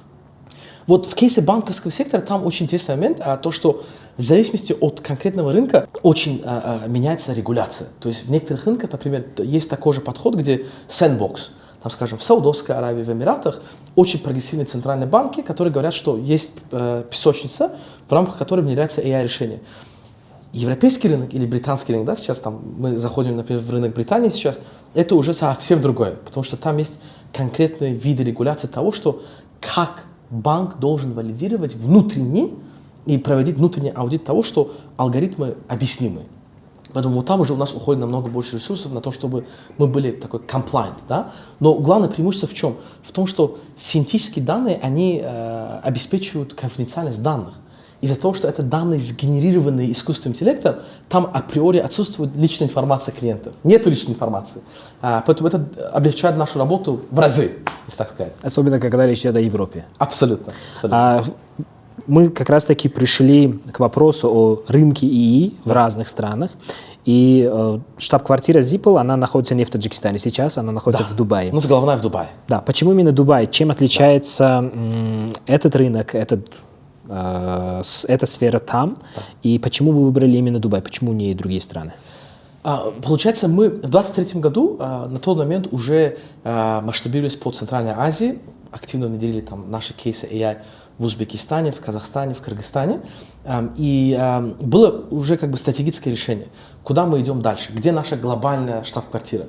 Вот в кейсе банковского сектора там очень интересный момент, то, что в зависимости от конкретного рынка очень меняется регуляция. То есть в некоторых рынках, например, есть такой же подход, где сэндбокс. Там, скажем, в Саудовской Аравии, в Эмиратах очень прогрессивные центральные банки, которые говорят, что есть песочница, в рамках которой внедряется AI-решение. Европейский рынок или британский рынок, сейчас там мы заходим, например, в рынок Британии сейчас, это уже совсем другое, потому что там есть конкретные виды регуляции того, что как банк должен валидировать внутренний и проводить внутренний аудит того, что алгоритмы объяснимы. Поэтому вот там уже у нас уходит намного больше ресурсов на то, чтобы мы были такой compliant, да? Но главное преимущество в чем? В том, что синтетические данные, они обеспечивают конфиденциальность данных. из-за того, что это данные, сгенерированные искусственным интеллектом, там априори отсутствует личная информация клиентов. Нету личной информации. Поэтому это облегчает нашу работу в разы, если так сказать. Особенно, когда речь идет о Европе. Абсолютно. Абсолютно. Мы как раз-таки пришли к вопросу о рынке ИИ в разных странах. И штаб-квартира Zipple, она находится не в Таджикистане сейчас, она находится в Дубае. У нас головная в Дубае. Да, почему именно Дубай? Чем отличается этот рынок, эта сфера там? И почему вы выбрали именно Дубай? Почему не другие страны? Получается, мы в 2023 году на тот момент уже масштабировались по Центральной Азии, активно внедрили там наши кейсы AI в Узбекистане, в Казахстане, в Кыргызстане. И было уже как бы стратегическое решение, куда мы идем дальше, где наша глобальная штаб-квартира.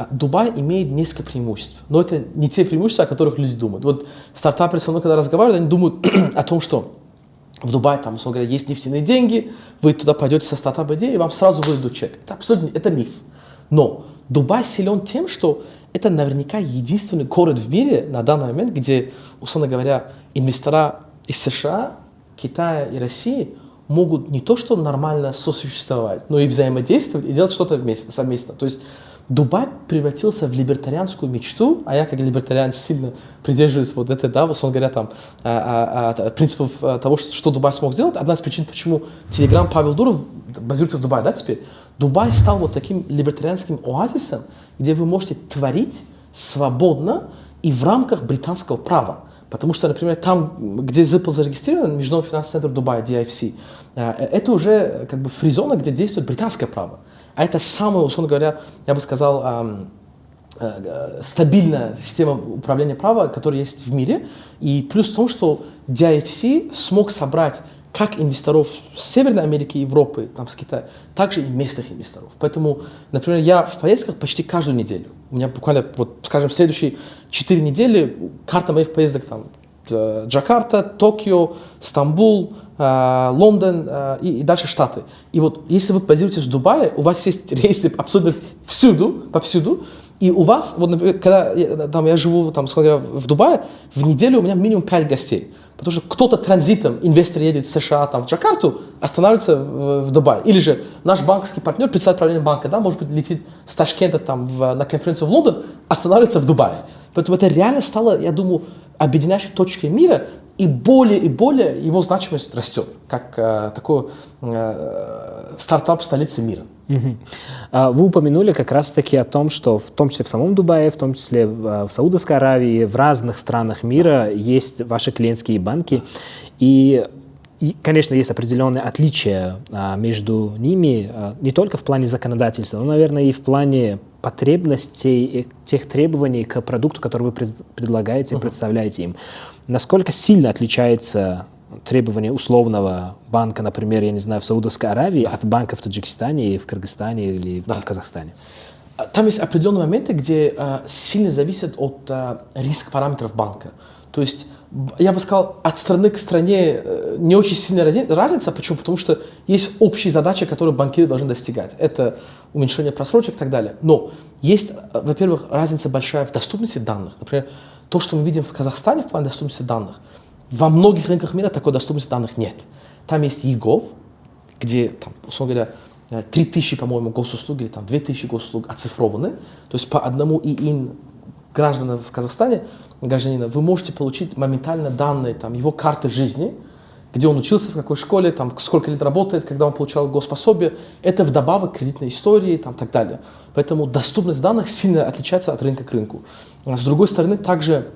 Дубай имеет несколько преимуществ, но это не те преимущества, о которых люди думают. Вот стартаперы со мной, когда разговаривают, они думают о том, что в Дубае, там, условно говоря, есть нефтяные деньги, вы туда пойдете со стартап-идеей, и вам сразу выдадут чек. Это абсолютно, это миф. Но Дубай силен тем, что это наверняка единственный город в мире на данный момент, где, условно говоря, инвестора из США, Китая и России могут не то что нормально сосуществовать, но и взаимодействовать и делать что-то вместе, совместно. То есть Дубай превратился в либертарианскую мечту, а я как либертарианец сильно придерживаюсь вот этой, да, условно говоря, там, принципов того, что Дубай смог сделать. Одна из причин, почему Telegram Павел Дуров базируется в Дубае, да, теперь. Дубай стал вот таким либертарианским оазисом, где вы можете творить свободно и в рамках британского права. Потому что, например, там, где Zipple зарегистрирован, Международный финансовый центр Дубая, DIFC, это уже как бы фри-зона, где действует британское право. А это самая, условно говоря, я бы сказал, стабильная система управления права, которая есть в мире. И плюс в том, что DIFC смог собрать как инвесторов с Северной Америки, Европы, там, с Китая, так же и местных инвесторов. Поэтому, например, я в поездках почти каждую неделю. У меня буквально, вот, скажем, в следующие 4 недели карта моих поездок там Джакарта, Токио, Стамбул, Лондон и дальше Штаты. И вот если вы базируетесь в Дубае, у вас есть рейсы абсолютно повсюду, и у вас, вот, например, когда я живу там, в Дубае, в неделю у меня минимум 5 гостей. Потому что кто-то транзитом, инвестор едет в США, там, в Джакарту, останавливается в Дубае. Или же наш банковский партнер, председатель правления банка, да, может быть, летит с Ташкента там, на конференцию в Лондон, останавливается в Дубае. Поэтому это реально стало, я думаю, объединяющей точкой мира, и более его значимость растет, как такой стартап столицы мира. Вы упомянули как раз-таки о том, что в том числе в самом Дубае, в том числе в Саудовской Аравии, в разных странах мира есть ваши клиентские банки. И, конечно, есть определенные отличия между ними, не только в плане законодательства, но, наверное, и в плане потребностей, тех требований к продукту, который вы предлагаете, представляете им. Насколько сильно отличается требования условного банка, например, я не знаю, в Саудовской Аравии от банка в Таджикистане, в Кыргызстане или в Казахстане? Там есть определенные моменты, где сильно зависит от риск-параметров банка. То есть, я бы сказал, от страны к стране не очень сильная разница. Почему? Потому что есть общие задачи, которые банкиры должны достигать. Это уменьшение просрочек и так далее. Но есть, во-первых, разница большая в доступности данных. Например, то, что мы видим в Казахстане в плане доступности данных, во многих рынках мира такой доступности данных нет. Там есть ЕГОВ, где, там, условно говоря, 3000, по-моему, госуслуг или там 2000 госуслуг оцифрованы. То есть по одному ИИН гражданина в Казахстане, вы можете получить моментально данные, там, его карты жизни, где он учился, в какой школе, там, сколько лет работает, когда он получал госпособие. Это вдобавок к кредитной истории, там, так далее. Поэтому доступность данных сильно отличается от рынка к рынку. С другой стороны, также,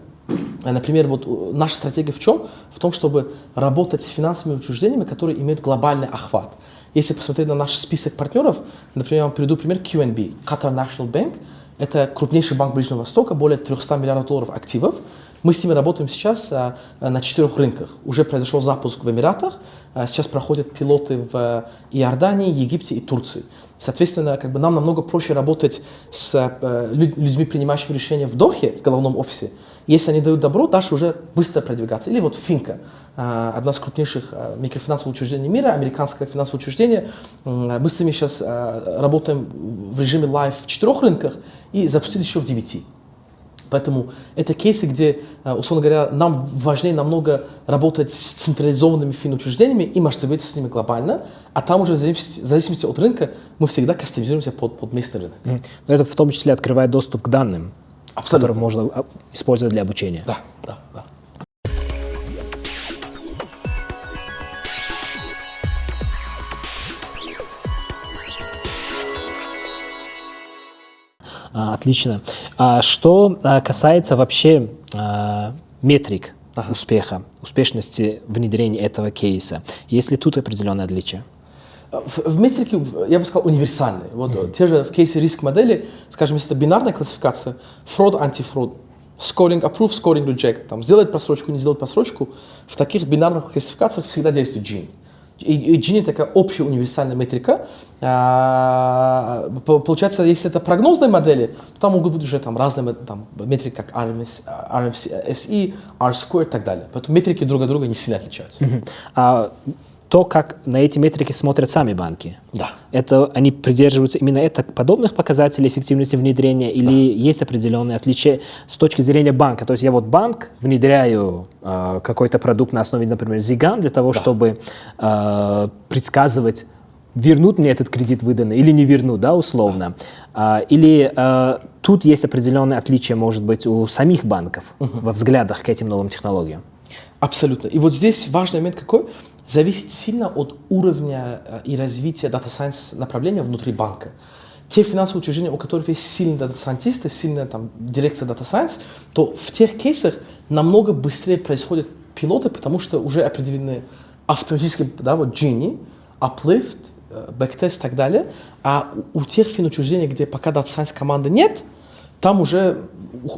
например, вот наша стратегия в чем? В том, чтобы работать с финансовыми учреждениями, которые имеют глобальный охват. Если посмотреть на наш список партнеров, например, я вам приведу пример QNB, Qatar National Bank. Это крупнейший банк Ближнего Востока, более 300 миллиардов долларов активов. Мы с ними работаем сейчас на 4 рынках. Уже произошел запуск в Эмиратах, сейчас проходят пилоты в Иордании, Египте и Турции. Соответственно, нам намного проще работать с людьми, принимающими решения в Дохе, в головном офисе. Если они дают добро, дальше уже быстро продвигаться. Или вот Финка, одна из крупнейших микрофинансовых учреждений мира, американское финансовое учреждение. Мы с ними сейчас работаем в режиме лайв в 4 рынках и запустили еще в 9. Поэтому это кейсы, где, условно говоря, нам важнее намного работать с централизованными финучреждениями и масштабироваться с ними глобально, а там уже в зависимости от рынка мы всегда кастомизируемся под местный рынок. Но это в том числе открывает доступ к данным, Абсолютно. которые можно использовать для обучения. Да, да, да. Отлично. А что касается вообще метрик успеха, успешности внедрения этого кейса, есть ли тут определенные отличия? В метрике, я бы сказал, универсальные. Вот те же в кейсе риск-модели, скажем, если это бинарная классификация, fraud, антифрод, scoring approve, scoring reject, там, сделать просрочку, не сделать просрочку, в таких бинарных классификациях всегда действует Gini. И Gini такая общая универсальная метрика. Получается, если это прогнозные модели, то там могут быть уже там, разные там, метрики, как RMSE, R-square и так далее. Поэтому метрики друг от друга не сильно отличаются. А то, как на эти метрики смотрят сами банки, Да. это они придерживаются именно подобных показателей эффективности внедрения или есть определенные отличия с точки зрения банка? То есть я вот банк внедряю какой-то продукт на основе, например, Zigam для того, чтобы предсказывать, вернут мне этот кредит выданный или не вернут, да, условно. Или тут есть определенные отличия, может быть, у самих банков во взглядах к этим новым технологиям? Абсолютно. И вот здесь важный момент какой? Зависит сильно от уровня и развития Data Science направления внутри банка. Те финансовые учреждения, у которых есть сильные дата-сайентисты, сильная там, дирекция Data Science, то в тех кейсах намного быстрее происходят пилоты, потому что уже определены автоматически, да, вот Gini, Uplift, Backtest и так далее. А у тех финучреждений, где пока Data Science команды нет, там уже,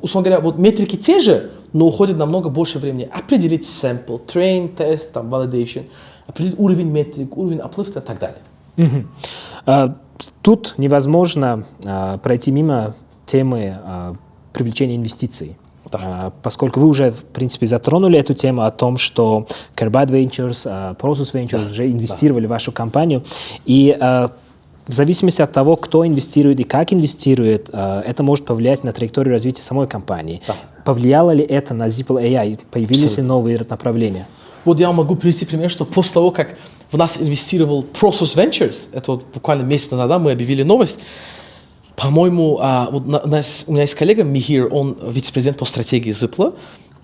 условно говоря, вот метрики те же, но уходит намного больше времени. Определить sample, train, тест, там, validation, определить уровень метрик, уровень uplift и так далее. Тут невозможно пройти мимо темы привлечения инвестиций. Да. Поскольку вы уже, в принципе, затронули эту тему о том, что Carbide Ventures, Prosus Ventures уже инвестировали в вашу компанию. И в зависимости от того, кто инвестирует и как инвестирует, это может повлиять на траекторию развития самой компании. Да. Повлияло ли это на Zipple AI? Появились ли новые направления? Вот я могу привести пример, что после того, как в нас инвестировал Prosus Ventures, это вот буквально месяц назад, мы объявили новость, по-моему, вот у меня есть коллега Михир, он вице-президент по стратегии Zipple,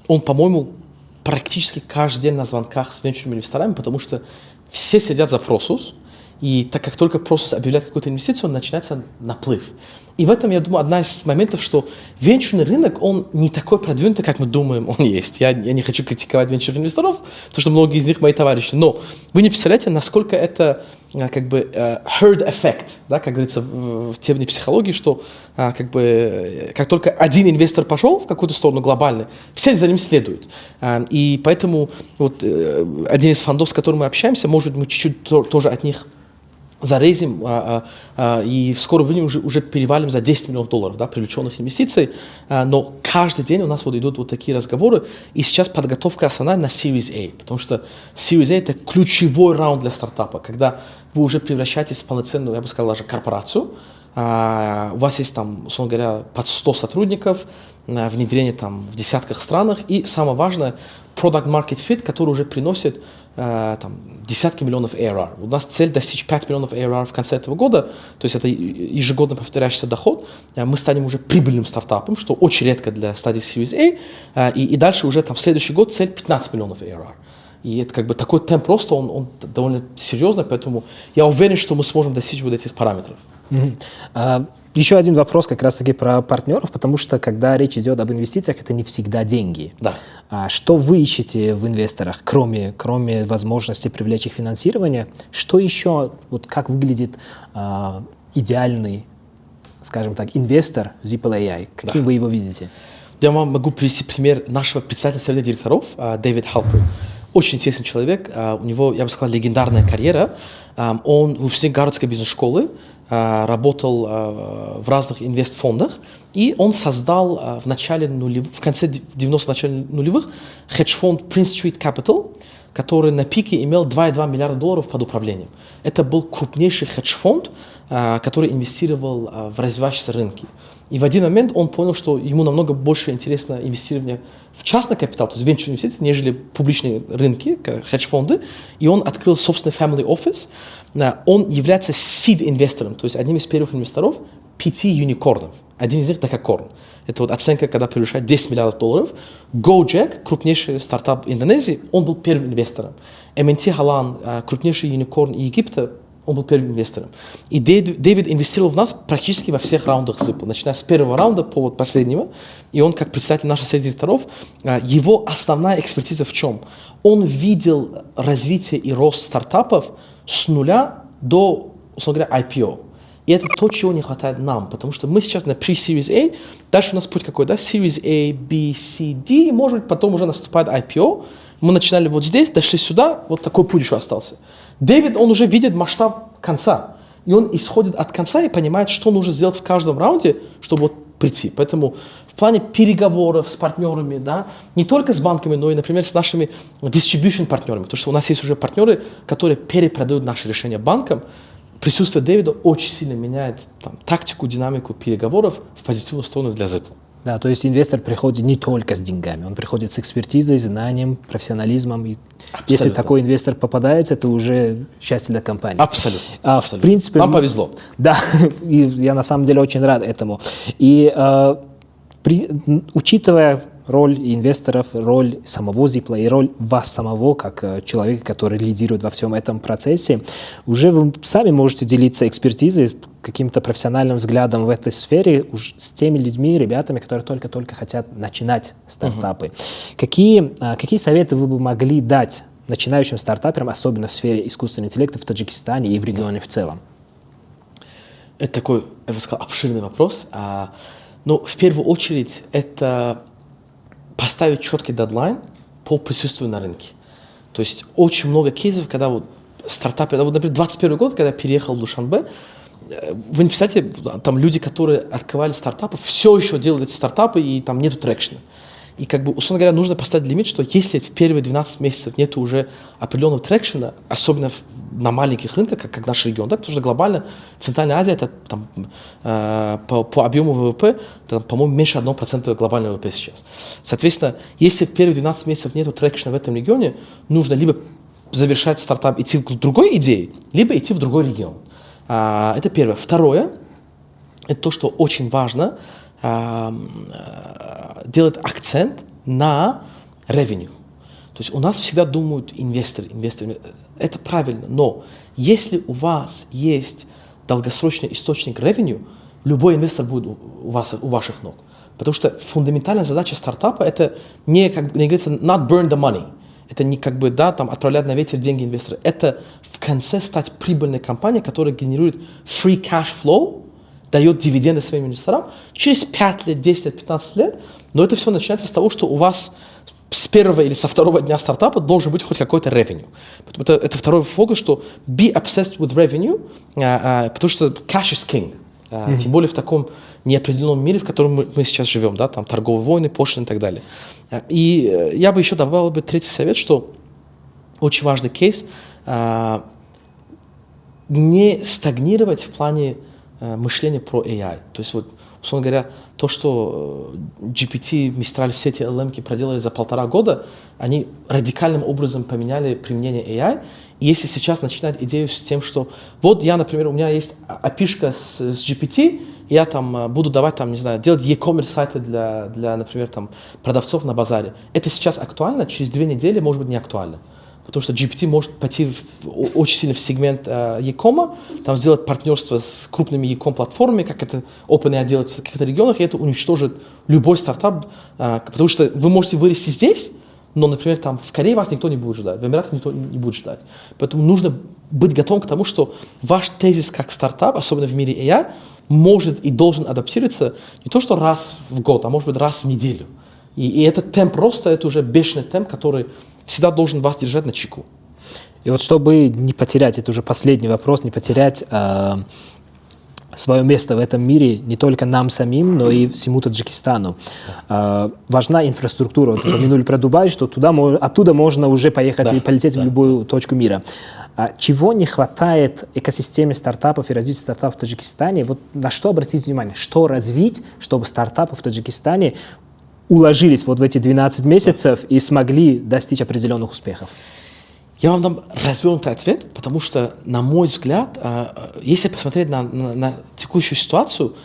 он, по-моему, практически каждый день на звонках с венчурными инвесторами, потому что все сидят за Prosus, и так как только Prosus объявляет какую-то инвестицию, начинается наплыв. И в этом, я думаю, одна из моментов, что венчурный рынок, он не такой продвинутый, как мы думаем, он есть. Я не хочу критиковать венчурных инвесторов, потому что многие из них мои товарищи, но вы не представляете, насколько это как бы herd effect, да, как говорится в термине психологии, что как бы как только один инвестор пошел в какую-то сторону глобальную, все за ним следуют. И поэтому вот один из фондов, с которым мы общаемся, может быть, мы чуть-чуть тоже от них зарезим, и в скором времени уже перевалим за $10 миллионов, да, привлеченных инвестиций, но каждый день у нас вот идут вот такие разговоры, и сейчас подготовка основная на Series A, потому что Series A – это ключевой раунд для стартапа, когда вы уже превращаетесь в полноценную, я бы сказал, даже корпорацию, у вас есть там, условно говоря, под 100 сотрудников, внедрение там в десятках странах, и самое важное – product market fit, который уже приносит там, десятки миллионов ARR. У нас цель достичь 5 миллионов ARR в конце этого года, то есть это ежегодно повторяющийся доход. Мы станем уже прибыльным стартапом, что очень редко для стадии Series A, и дальше уже там в следующий год цель 15 миллионов ARR. И это как бы такой темп роста, он довольно серьезный, поэтому я уверен, что мы сможем достичь вот этих параметров. Еще один вопрос как раз-таки про партнеров, потому что когда речь идет об инвестициях, это не всегда деньги. Да. Что вы ищете в инвесторах, кроме возможности привлечь их финансирование? Что еще, вот как выглядит идеальный, скажем так, инвестор Zipple AI? Каким вы его видите? Я вам могу привести пример нашего председателя совета директоров, Дэвид Халперт. Очень интересный человек, у него, я бы сказал, легендарная карьера. Он выпускник Гарвардской бизнес-школы, работал в разных инвестфондах И он создал в конце 90-х, начале нулевых хедж-фонд Prince Street Capital, который на пике имел $2,2 миллиарда под управлением. Это был крупнейший хедж-фонд, который инвестировал в развивающиеся рынки. И в один момент он понял, что ему намного больше интересно инвестирование в частный капитал, то есть venture инвестиции, нежели публичные рынки, хедж-фонды. И он открыл собственный family office. Он является seed-инвестором, то есть одним из первых инвесторов 5 юникорнов. Один из них – Decacorn. Это вот оценка, когда превышает $10 миллиардов. Gojek, крупнейший стартап Индонезии, он был первым инвестором. MNT Halal, крупнейший юникорн Египта, он был первым инвестором. И Дэвид инвестировал в нас практически во всех раундах СИПа, начиная с первого раунда по вот последнего. И он, как председатель нашего совета директоров, его основная экспертиза в чем? Он видел развитие и рост стартапов с нуля до, условно говоря, IPO. И это то, чего не хватает нам, потому что мы сейчас на pre-Series A, дальше у нас путь какой, да, Series A, B, C, D, и, может быть, потом уже наступает IPO. Мы начинали вот здесь, дошли сюда, вот такой путь еще остался. Дэвид, он уже видит масштаб конца, и он исходит от конца и понимает, что нужно сделать в каждом раунде, чтобы вот прийти. Поэтому в плане переговоров с партнерами, да, не только с банками, но и, например, с нашими distribution партнерами, потому что у нас есть уже партнеры, которые перепродают наши решения банкам. Присутствие Дэвида очень сильно меняет там, тактику, динамику переговоров в позитивную сторону для Zipl. Да, то есть инвестор приходит не только с деньгами, он приходит с экспертизой, знанием, профессионализмом. И если такой инвестор попадается, это уже счастье для компании. Абсолютно. В принципе, вам повезло. Да, и я на самом деле очень рад этому. И учитывая роль инвесторов, роль самого Zipl и роль вас самого, как человека, который лидирует во всем этом процессе, уже вы сами можете делиться экспертизой, каким-то профессиональным взглядом в этой сфере уж с теми людьми, ребятами, которые только-только хотят начинать стартапы. Какие советы вы бы могли дать начинающим стартаперам, особенно в сфере искусственного интеллекта в Таджикистане и в регионе в целом? Это такой, я бы сказал, обширный вопрос. Но в первую очередь это поставить четкий дедлайн по присутствию на рынке. То есть очень много кейсов, когда вот стартапы, вот, например, 21 год, когда я переехал в Душанбе, вы не представляете, там люди, которые открывали стартапы, все еще делают эти стартапы, и там нету трекшена. И как бы, условно говоря, нужно поставить лимит, что если в первые 12 месяцев нету уже определенного трекшена, особенно на маленьких рынках, как наш регион, да, потому что глобально Центральная Азия, это там, по объему ВВП, это, по-моему, меньше 1% глобального ВВП сейчас. Соответственно, если в первые 12 месяцев нету трекшена в этом регионе, нужно либо завершать стартап, идти к другой идее, либо идти в другой регион. Это первое. Второе, это то, что очень важно, делать акцент на revenue. То есть у нас всегда думают инвесторы. Это правильно, но если у вас есть долгосрочный источник revenue, любой инвестор будет у ваших ног. Потому что фундаментальная задача стартапа это не, как не говорится, not burn the money. Это не как бы, да, там, отправлять на ветер деньги инвестора. Это в конце стать прибыльной компанией, которая генерирует free cash flow, дает дивиденды своим инвесторам через 5 лет, 10 лет, 15 лет. Но это все начинается с того, что у вас с первого или со второго дня стартапа должен быть хоть какой-то revenue. Это второй фокус, что be obsessed with revenue, потому что cash is king. Тем более в таком неопределенном мире, в котором мы сейчас живем, да, там торговые войны, пошлины и так далее. И я бы еще добавил третий совет, что очень важный кейс, не стагнировать в плане мышления про AI. То есть, вот, условно говоря, то, что GPT, Mistral, все эти LLM проделали за 1,5 года, они радикальным образом поменяли применение AI. И если сейчас начинать идею с тем, что вот я, например, у меня есть API-шка с GPT, я там буду давать, там, не знаю, делать e-commerce сайты для, например, там, продавцов на базаре. Это сейчас актуально, через 2 недели может быть не актуально. Потому что GPT может пойти очень сильно в сегмент e-com, там сделать партнерство с крупными e-com платформами, как это OpenAI делает в каких-то регионах, и это уничтожит любой стартап, потому что вы можете вырасти здесь, но, например, там в Корее вас никто не будет ждать, в Эмиратах никто не будет ждать. Поэтому нужно быть готовым к тому, что ваш тезис как стартап, особенно в мире AI, может и должен адаптироваться не то что раз в год, а может быть раз в неделю. И этот темп роста, это уже бешеный темп, который всегда должен вас держать на чеку. И вот чтобы не потерять, это уже последний вопрос, не потерять свое место в этом мире не только нам самим, но и всему Таджикистану. Важна инфраструктура. Вот упомянули про Дубай, что оттуда можно уже поехать и полететь в любую точку мира. Чего не хватает экосистеме стартапов и развитию стартапов в Таджикистане? Вот на что обратить внимание? Что развить, чтобы стартапы в Таджикистане уложились вот в эти 12 месяцев и смогли достичь определенных успехов? Я вам дам развернутый ответ, потому что, на мой взгляд, если посмотреть на текущую ситуацию,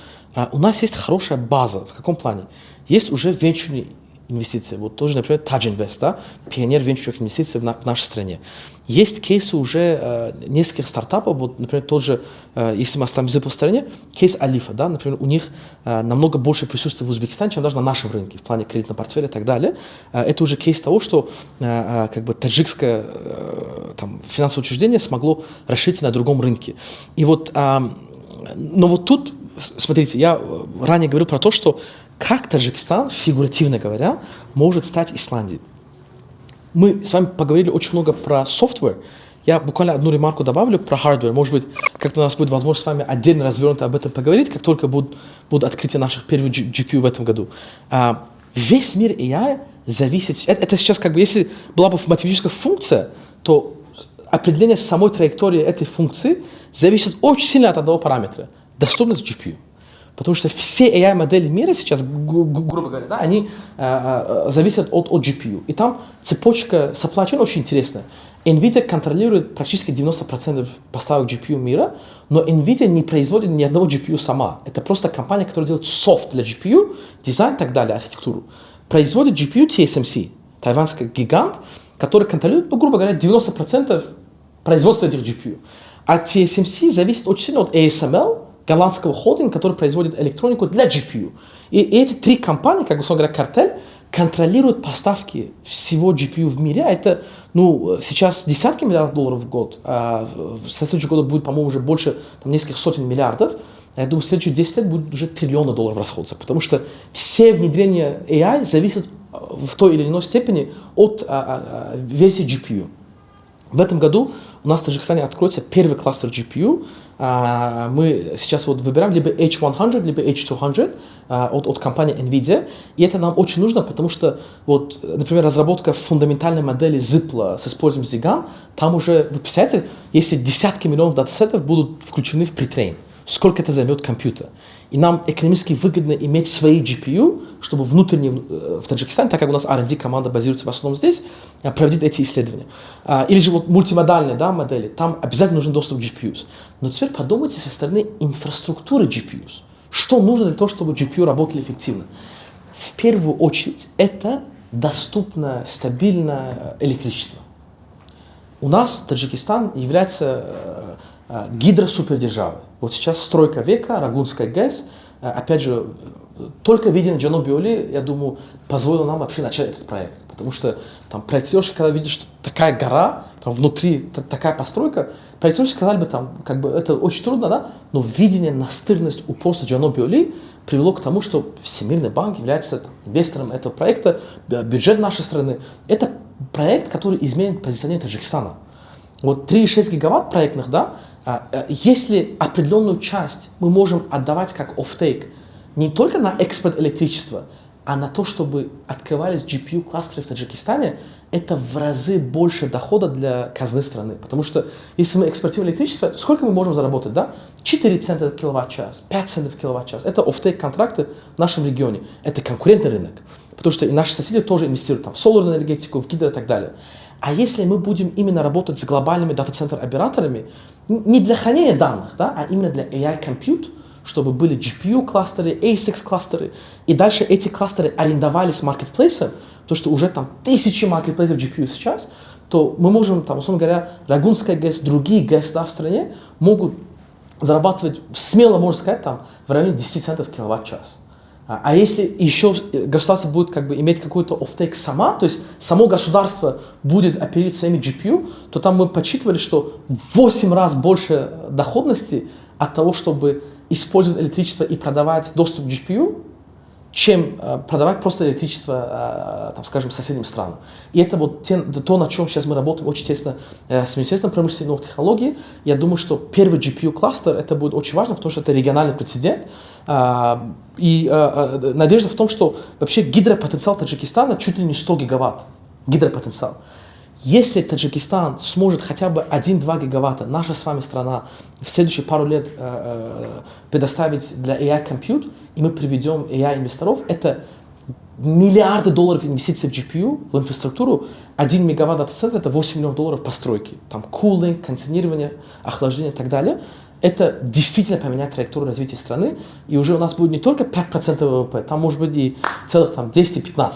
у нас есть хорошая база. В каком плане? Есть уже венчурные инвестиции. Вот тоже, например, Taj Invest, да, пионер венчурных инвестиций в нашей стране. Есть кейсы уже нескольких стартапов, вот, например, тот же, если мы оставим язык в стороне, кейс Алифа, да, например, у них намного больше присутствия в Узбекистане, чем даже на нашем рынке, в плане кредитного портфеля и так далее. Это уже кейс того, что как бы таджикское финансовое учреждение смогло расширить на другом рынке. И вот, но вот тут, смотрите, я ранее говорил про то, что как Таджикистан, фигуративно говоря, может стать Исландией. Мы с вами поговорили очень много про software. Я буквально одну ремарку добавлю про hardware. Может быть, как-то у нас будет возможность с вами отдельно развернуто об этом поговорить, как только будут открытия наших первых GPU в этом году. Весь мир AI зависит... Это сейчас как бы, если была бы математическая функция, то определение самой траектории этой функции зависит очень сильно от одного параметра – доступность GPU. Потому что все AI-модели мира сейчас, грубо говоря, да, они зависят от GPU. И там цепочка supply chain очень интересная. NVIDIA контролирует практически 90% поставок GPU мира, но NVIDIA не производит ни одного GPU сама. Это просто компания, которая делает софт для GPU, дизайн и так далее, архитектуру. Производит GPU TSMC, тайванский гигант, который контролирует, грубо говоря, 90% производства этих GPU. А TSMC зависит очень сильно от ASML, голландского холдинга, который производит электронику для GPU. И эти три компании, как условно говоря, картель, контролируют поставки всего GPU в мире. Это, сейчас десятки миллиардов долларов в год. А в следующем году будет, по-моему, уже больше нескольких сотен миллиардов. Я думаю, в следующие 10 лет будет уже триллионы долларов расходоваться, потому что все внедрения AI зависят в той или иной степени от версии GPU. В этом году у нас в Таджикистане откроется первый кластер GPU. Мы сейчас вот выбираем либо H100, либо H200 от компании NVIDIA. И это нам очень нужно, потому что, вот, например, разработка фундаментальной модели Zipla с использованием Zigan, там уже, вы представляете, если десятки миллионов датасетов будут включены в претрейн, сколько это займет компьютер. И нам экономически выгодно иметь свои GPU, чтобы внутренне в Таджикистане, так как у нас R&D команда базируется в основном здесь, проводить эти исследования. Или же вот мультимодальные модели, там обязательно нужен доступ к GPUs. Но теперь подумайте со стороны инфраструктуры GPUs. Что нужно для того, чтобы GPU работали эффективно? В первую очередь это доступное, стабильное электричество. У нас Таджикистан является гидросупердержавой. Вот сейчас стройка века, Рагунская ГЭС, опять же, только видение Джаноб-Биоли, я думаю, позволило нам вообще начать этот проект. Потому что там проектировщики, когда видят, что такая гора, там внутри такая постройка, проектировщики сказали бы, как бы это очень трудно, да? Но видение, настырность, упорство Джаноб-Биоли привело к тому, что Всемирный банк является инвестором этого проекта, бюджет нашей страны. Это проект, который изменит позиционирование Таджикистана. Вот 3,6 гигаватт проектных, да, если определенную часть мы можем отдавать как оффтейк не только на экспорт электричества, а на то, чтобы открывались GPU-кластеры в Таджикистане, это в разы больше дохода для казны страны. Потому что если мы экспортируем электричество, сколько мы можем заработать, да? 4 цента в киловатт-час, 5 центов в киловатт-час. Это оффтейк-контракты в нашем регионе. Это конкурентный рынок. Потому что и наши соседи тоже инвестируют в солярную энергетику, в гидро и так далее. А если мы будем именно работать с глобальными дата-центр-операторами, не для хранения данных, да, а именно для AI-компьют, чтобы были GPU-кластеры, ASICS-кластеры, и дальше эти кластеры арендовались маркетплейсом, потому что уже там тысячи маркетплейсов GPU сейчас, то мы можем, там, условно говоря, Рагунская ГЭС, другие ГЭС в стране могут зарабатывать, смело можно сказать, там, в районе 10 центов в киловатт-час. А если еще государство будет как бы иметь какой-то оффтейк сама, то есть само государство будет оперировать своими GPU, то там мы подсчитывали, что в 8 раз больше доходности от того, чтобы использовать электричество и продавать доступ к GPU, чем продавать просто электричество, там, скажем, соседним странам. И это вот то, на чем сейчас мы работаем очень тесно с Министерством промышленности и новых технологий. Я думаю, что первый GPU-кластер, это будет очень важно, потому что это региональный прецедент. И надежда в том, что вообще гидропотенциал Таджикистана чуть ли не 100 гигаватт. Гидропотенциал. Если Таджикистан сможет хотя бы 1-2 гигаватта, наша с вами страна, в следующие пару лет предоставить для AI-компьют, и мы приведем AI-инвесторов, это миллиарды долларов инвестиций в GPU, в инфраструктуру, 1 мегаватт дата-центра, это 8 миллионов долларов постройки. Там кулинг, кондиционирование, охлаждение и так далее. Это действительно поменяет траекторию развития страны, и уже у нас будет не только 5% ВВП, там может быть и целых там, 10-15%.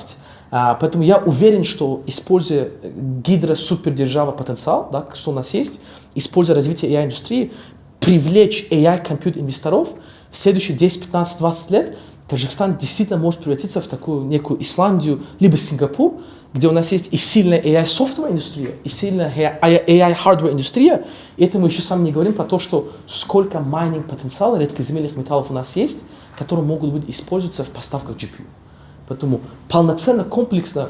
Поэтому я уверен, что используя гидро-супердержава потенциал, да, что у нас есть, используя развитие AI-индустрии, привлечь AI-компьютер инвесторов в следующие 10, 15, 20 лет, Таджикистан действительно может превратиться в такую некую Исландию, либо Сингапур, где у нас есть и сильная AI-софтовая индустрия, и сильная AI-хардвер индустрия. И это мы еще сами не говорим про то, что сколько майнинг-потенциала редкоземельных металлов у нас есть, которые могут быть использоваться в поставках GPU. Поэтому полноценно, комплексно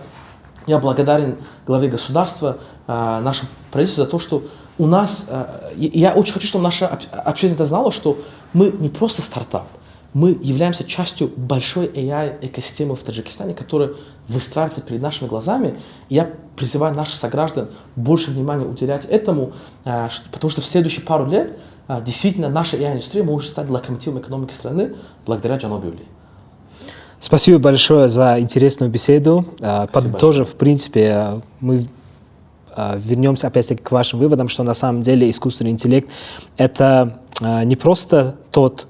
я благодарен главе государства, нашему правительству за то, что у нас, я очень хочу, чтобы наша общественность знала, что мы не просто стартап, мы являемся частью большой AI-экосистемы в Таджикистане, которая выстраивается перед нашими глазами. И я призываю наших сограждан больше внимания уделять этому, потому что в следующие пару лет действительно наша AI-индустрия может стать локомотивом экономики страны благодаря Джанобе Ули. Спасибо большое за интересную беседу. Тоже, в принципе, мы вернемся опять-таки к вашим выводам, что на самом деле искусственный интеллект — это не просто тот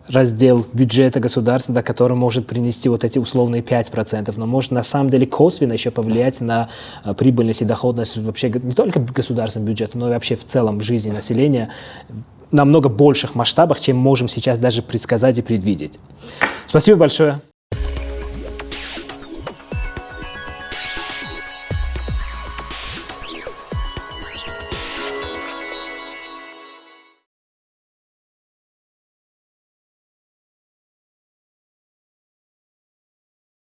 раздел бюджета государства, да, который может принести вот эти условные 5%, но может на самом деле косвенно еще повлиять на прибыльность и доходность вообще не только государственного бюджета, но и вообще в целом жизни населения на намного больших масштабах, чем можем сейчас даже предсказать и предвидеть. Спасибо большое.